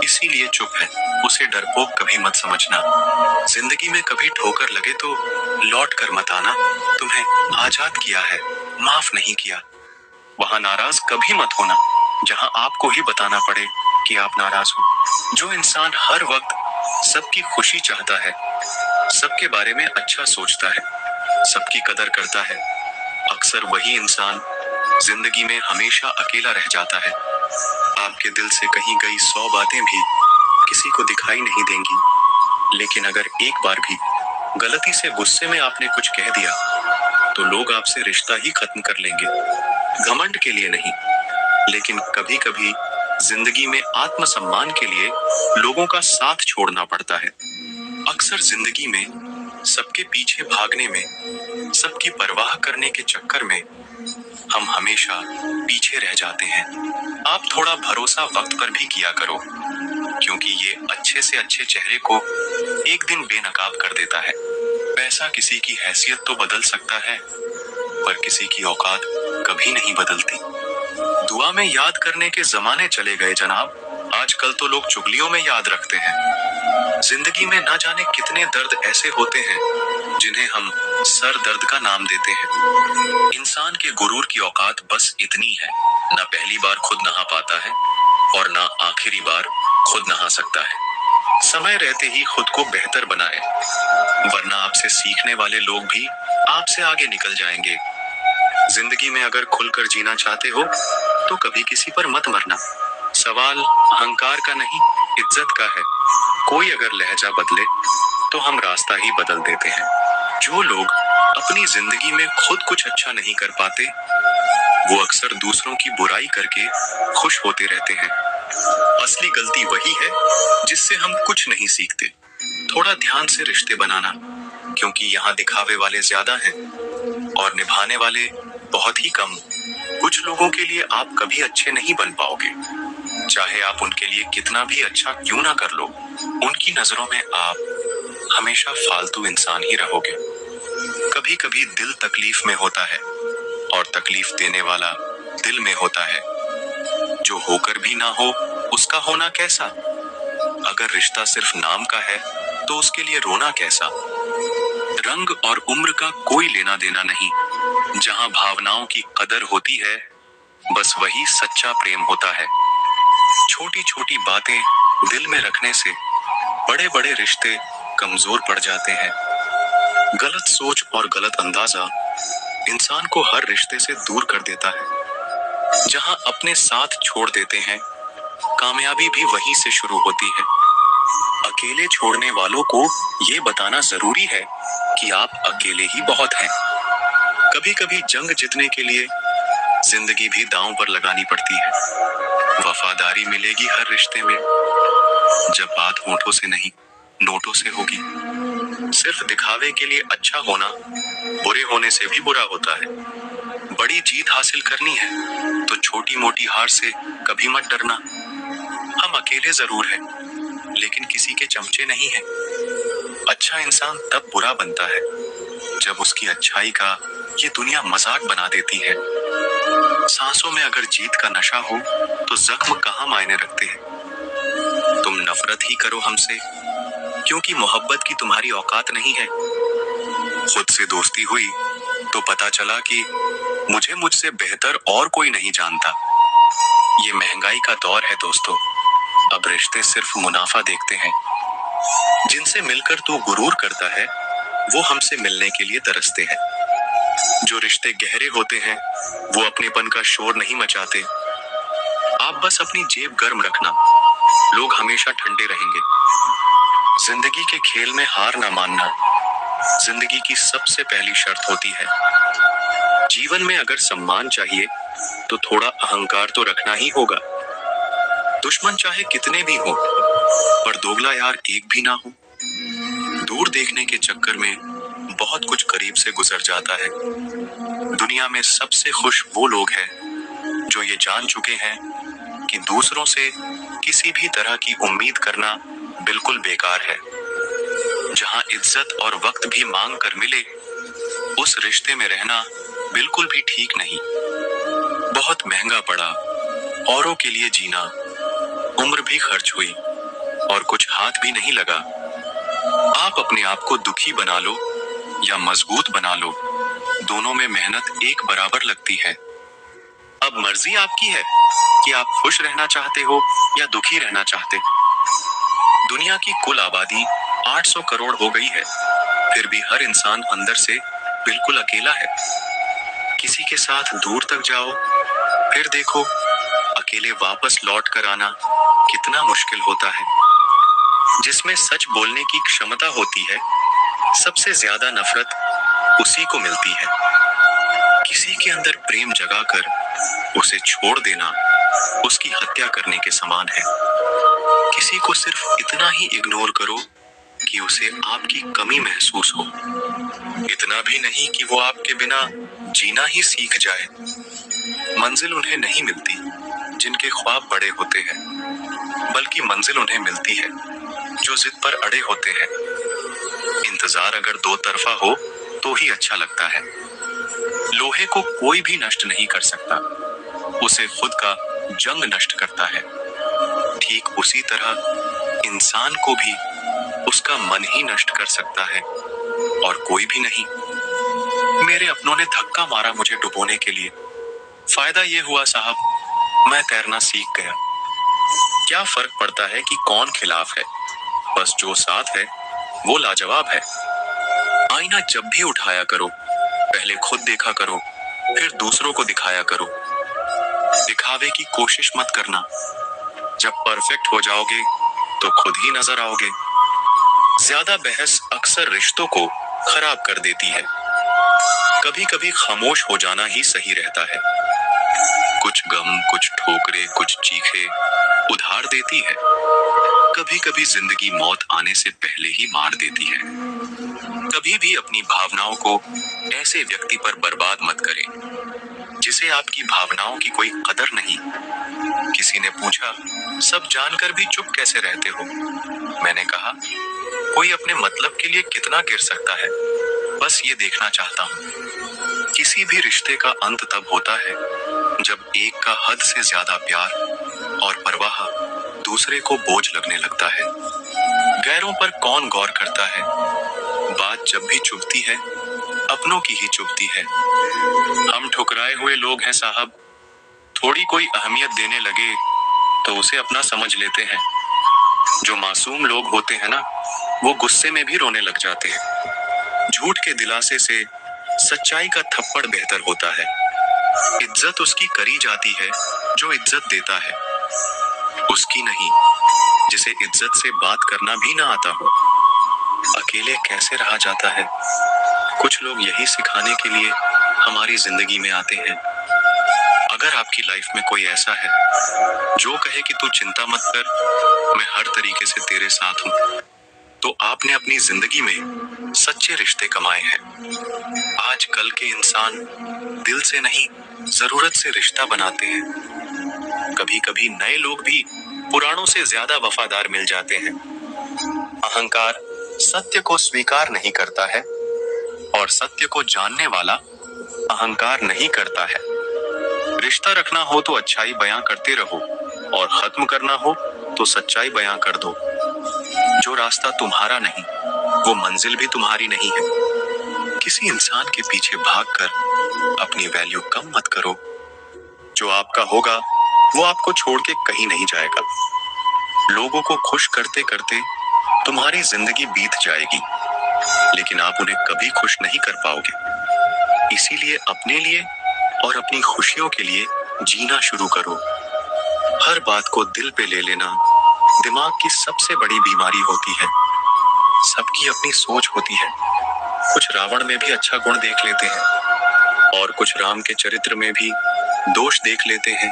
इसीलिए चुप है, उसे डरपोक कभी मत समझना। जिंदगी में कभी ठोकर लगे तो लौट कर मत आना। तुम्हें आजाद किया है, माफ नहीं किया। वहां नाराज कभी मत होना जहां आपको ही बताना पड़े कि आप नाराज हो। जो इंसान हर वक्त सबकी खुशी चाहता है, सबके बारे में अच्छा सोचता है, सबकी कदर करता है, अक्सर वही इंसान जिंदगी में हमेशा अकेला रह जाता है। आपके दिल से कही गई 100 बातें भी किसी को दिखाई नहीं देंगी, लेकिन अगर एक बार भी गलती से गुस्से में आपने कुछ कह दिया तो लोग आपसे रिश्ता ही खत्म कर लेंगे। घमंड के लिए नहीं, लेकिन कभी कभी जिंदगी में आत्मसम्मान के लिए लोगों का साथ छोड़ना पड़ता है। अक्सर जिंदगी में सबके पीछे भागने में, सबकी परवाह करने के चक्कर में हम हमेशा पीछे रह जाते हैं। आप थोड़ा भरोसा वक्त पर भी किया करो, क्योंकि ये अच्छे से अच्छे चेहरे को एक दिन बेनकाब कर देता है। पैसा किसी की हैसियत तो बदल सकता है, पर किसी की औकात कभी नहीं बदलती। दुआ में याद करने के जमाने चले गए जनाब, आजकल तो लोग चुगलियों में याद रखते हैं। जिंदगी में ना जाने कितने दर्द ऐसे होते हैं जिन्हें हम सर दर्द का नाम देते हैं। इंसान के गुरूर की औकात बस इतनी है, ना पहली बार खुद नहा पाता है और ना आखिरी बार खुद नहा सकता है। समय रहते ही खुद को बेहतर बनाए, वरना आपसे सीखने वाले लोग भी आपसे आगे निकल जाएंगे। जिंदगी में अगर खुलकर जीना चाहते हो तो कभी किसी पर मत मरना। सवाल अहंकार का नहीं, इज्जत का है। कोई अगर लहजा बदले तो हम रास्ता ही बदल देते हैं। जो लोग अपनी जिंदगी में खुद कुछ अच्छा नहीं कर पाते, वो अक्सर दूसरों की बुराई करके खुश होते रहते हैं। असली गलती वही है जिससे हम कुछ नहीं सीखते। थोड़ा ध्यान से रिश्ते बनाना, क्योंकि यहाँ दिखावे वाले ज्यादा हैं और निभाने वाले बहुत ही कम। कुछ लोगों के लिए आप कभी अच्छे नहीं बन पाओगे, चाहे आप उनके लिए कितना भी अच्छा क्यों ना कर लो। उनकी नजरों में आप हमेशा फालतू इंसान ही रहोगे। कभी कभी दिल तकलीफ में होता है और तकलीफ देने वाला दिल में होता है। जो होकर भी ना हो उसका होना कैसा। अगर रिश्ता सिर्फ नाम का है तो उसके लिए रोना कैसा। रंग और उम्र का कोई लेना देना नहीं। जहां भावनाओं की कदर होती है, बस वही सच्चा प्रेम होता है। छोटी छोटी बातें दिल में रखने से बड़े बड़े रिश्ते कमजोर पड़ जाते हैं। गलत सोच और गलत अंदाजा इंसान को हर रिश्ते से दूर कर देता है। जहां अपने साथ छोड़ देते हैं, कामयाबी भी वहीं से शुरू होती है। अकेले छोड़ने वालों को ये बताना जरूरी है कि आप अकेले ही बहुत हैं। कभी कभी जंग जीतने के लिए जिंदगी भी दांव पर लगानी पड़ती है। वफादारी मिलेगी हर रिश्ते में, जब बात होठों से नहीं नोटों से होगी। सिर्फ दिखावे के लिए अच्छा होना बुरे होने से भी बुरा होता है। बड़ी जीत हासिल करनी है तो छोटी मोटी हार से कभी मत डरना। हम अकेले जरूर हैं, लेकिन किसी के चमचे नहीं हैं। अच्छा इंसान तब बुरा बनता है जब उसकी अच्छाई का ये दुनिया मजाक बना देती है। सांसों में अगर जीत का नशा हो तो जख्म कहाँ मायने रखते हैं। तुम नफरत ही करो हमसे, क्योंकि मोहब्बत की तुम्हारी औकात नहीं है। खुद से दोस्ती हुई तो पता चला कि मुझे मुझसे बेहतर और कोई नहीं जानता। ये महंगाई का दौर है दोस्तों, अब रिश्ते सिर्फ मुनाफा देखते हैं। जिनसे मिलकर तू गुरूर करता है, वो हमसे मिलने के लिए तरसते हैं। जो रिश्ते गहरे होते हैं, वो अपनेपन का शोर नहीं मचाते। आप बस अपनी जेब गर्म रखना, लोग हमेशा ठंडे रहेंगे। जिंदगी के खेल में हार ना मानना जिंदगी की सबसे पहली शर्त होती है। जीवन में अगर सम्मान चाहिए तो थोड़ा अहंकार तो रखना ही होगा। दुश्मन चाहे कितने भी हो, पर दोगला यार एक भी ना हो। दूर देखने के चक्कर में बहुत कुछ करीब से गुजर जाता है। दुनिया में सबसे खुश वो लोग हैं जो ये जान चुके हैं कि दूसरों से किसी भी तरह की उम्मीद करना बिल्कुल बेकार है। जहां इज्जत और वक्त भी मांग कर मिले, उस रिश्ते में रहना बिल्कुल भी ठीक नहीं। बहुत महंगा पड़ा औरों के लिए जीना, उम्र भी खर्च हुई और कुछ हाथ भी नहीं लगा। आप अपने आप को दुखी बना लो या मजबूत बना लो, दोनों में मेहनत एक बराबर लगती है। अब मर्जी आपकी है कि आप खुश रहना चाहते हो या दुखी रहना चाहते हो। दुनिया की कुल आबादी 800 करोड़ हो गई है, फिर भी हर इंसान अंदर से बिल्कुल अकेला है। किसी के साथ दूर तक जाओ, फिर देखो अकेले वापस लौट कर आना कितना मुश्किल होता है। जिसमें सच बोलने की क्षमता होती है, सबसे ज्यादा नफरत उसी को मिलती है। किसी के अंदर प्रेम जगाकर उसे छोड़ देना उसकी हत्या करने के समान है। किसी को सिर्फ इतना ही इग्नोर करो कि उसे आपकी कमी महसूस हो, इतना भी नहीं कि वो आपके बिना जीना ही सीख जाए। मंजिल उन्हें नहीं मिलती जिनके ख्वाब बड़े होते हैं, बल्कि मंजिल उन्हें मिलती है जो जिद पर अड़े होते हैं। इंतजार अगर दो तरफा हो तो ही अच्छा लगता है। लोहे को कोई भी नष्ट नहीं कर सकता, उसे खुद का जंग नष्ट करता है। ठीक उसी तरह इंसान को भी उसका मन ही नष्ट कर सकता है और कोई भी नहीं। मेरे अपनों ने धक्का मारा मुझे डुबोने के लिए। फायदा ये हुआ साहब, मैं तैरना सीख गया। क्या फर्क पड़ता है कि कौन खिलाफ है, बस जो साथ है वो लाजवाब है। आईना जब भी उठाया करो, पहले खुद देखा करो, फिर दूसरों को दिखाया करो। दिखावे की कोशिश मत करना। जब परफेक्ट हो जाओगे तो खुद ही नजर आओगे। ज्यादा बहस अक्सर रिश्तों को खराब कर देती है। कभी कभी खामोश हो जाना ही सही रहता है। कुछ गम, कुछ ठोकरे, कुछ चीखे उधार देती है। कभी कभी जिंदगी मौत आने से पहले ही मार देती है। कभी भी अपनी भावनाओं को ऐसे व्यक्ति पर बर्बाद मत करें जिसे आपकी भावनाओं की कोई कदर नहीं। किसी ने पूछा, सब जानकर भी चुप कैसे रहते हो? मैंने कहा, कोई अपने मतलब के लिए कितना गिर सकता है, बस ये देखना चाहता हूँ। किसी भी रिश्ते का अंत तब होता है जब एक का हद से ज्यादा प्यार और परवाह दूसरे को बोझ लगने लगता है। गैरों पर कौन गौर करता है? बात जब भी चुभती है, अपनों की ही चुभती है। हम ठुकराए हुए लोग हैं साहब। थोड़ी कोई अहमियत देने लगे तो उसे अपना समझ लेते हैं। जो मासूम लोग होते हैं ना, वो गुस्से में भी रोने लग जाते हैं। झूठ के दिलासे से सच्चाई का थप्पड़ बेहतर होता है। इज्जत उसकी करी जाती है जो इज्जत देता है, उसकी नहीं जिसे इज्जत से बात करना भी ना आता हो। अकेले कैसे रहा जाता है? कुछ लोग यही सिखाने के लिए हमारी जिंदगी में आते हैं। अगर आपकी लाइफ में कोई ऐसा है जो कहे कि तू चिंता मत कर, मैं हर तरीके से तेरे साथ हूं, तो आपने अपनी जिंदगी में सच्चे रिश्ते कमाए हैं। आजकल के इंसान दिल से नहीं, जरूरत से रिश्ता बनाते हैं। कभी कभी नए लोग भी पुरानों से ज्यादा वफादार मिल जाते हैं। अहंकार सत्य को स्वीकार नहीं करता है और सत्य को जानने वाला अहंकार नहीं करता है। रिश्ता रखना हो तो अच्छाई बयां करते रहो और खत्म करना हो तो सच्चाई बयां कर दो। जो रास्ता तुम्हारा नहीं, वो मंजिल भी तुम्हारी नहीं है। किसी इंसान के पीछे भागकर अपनी वैल्यू कम मत करो। जो आपका होगा वो आपको छोड़ के कहीं नहीं जाएगा। लोगों को खुश करते करते तुम्हारी जिंदगी बीत जाएगी, लेकिन आप उन्हें कभी खुश नहीं कर पाओगे। इसीलिए अपने लिए और अपनी खुशियों के लिए जीना शुरू करो। हर बात को दिल पे ले लेना दिमाग की सबसे बड़ी बीमारी होती है। सबकी अपनी सोच होती है। कुछ रावण में भी अच्छा गुण देख लेते हैं और कुछ राम के चरित्र में भी दोष देख लेते हैं।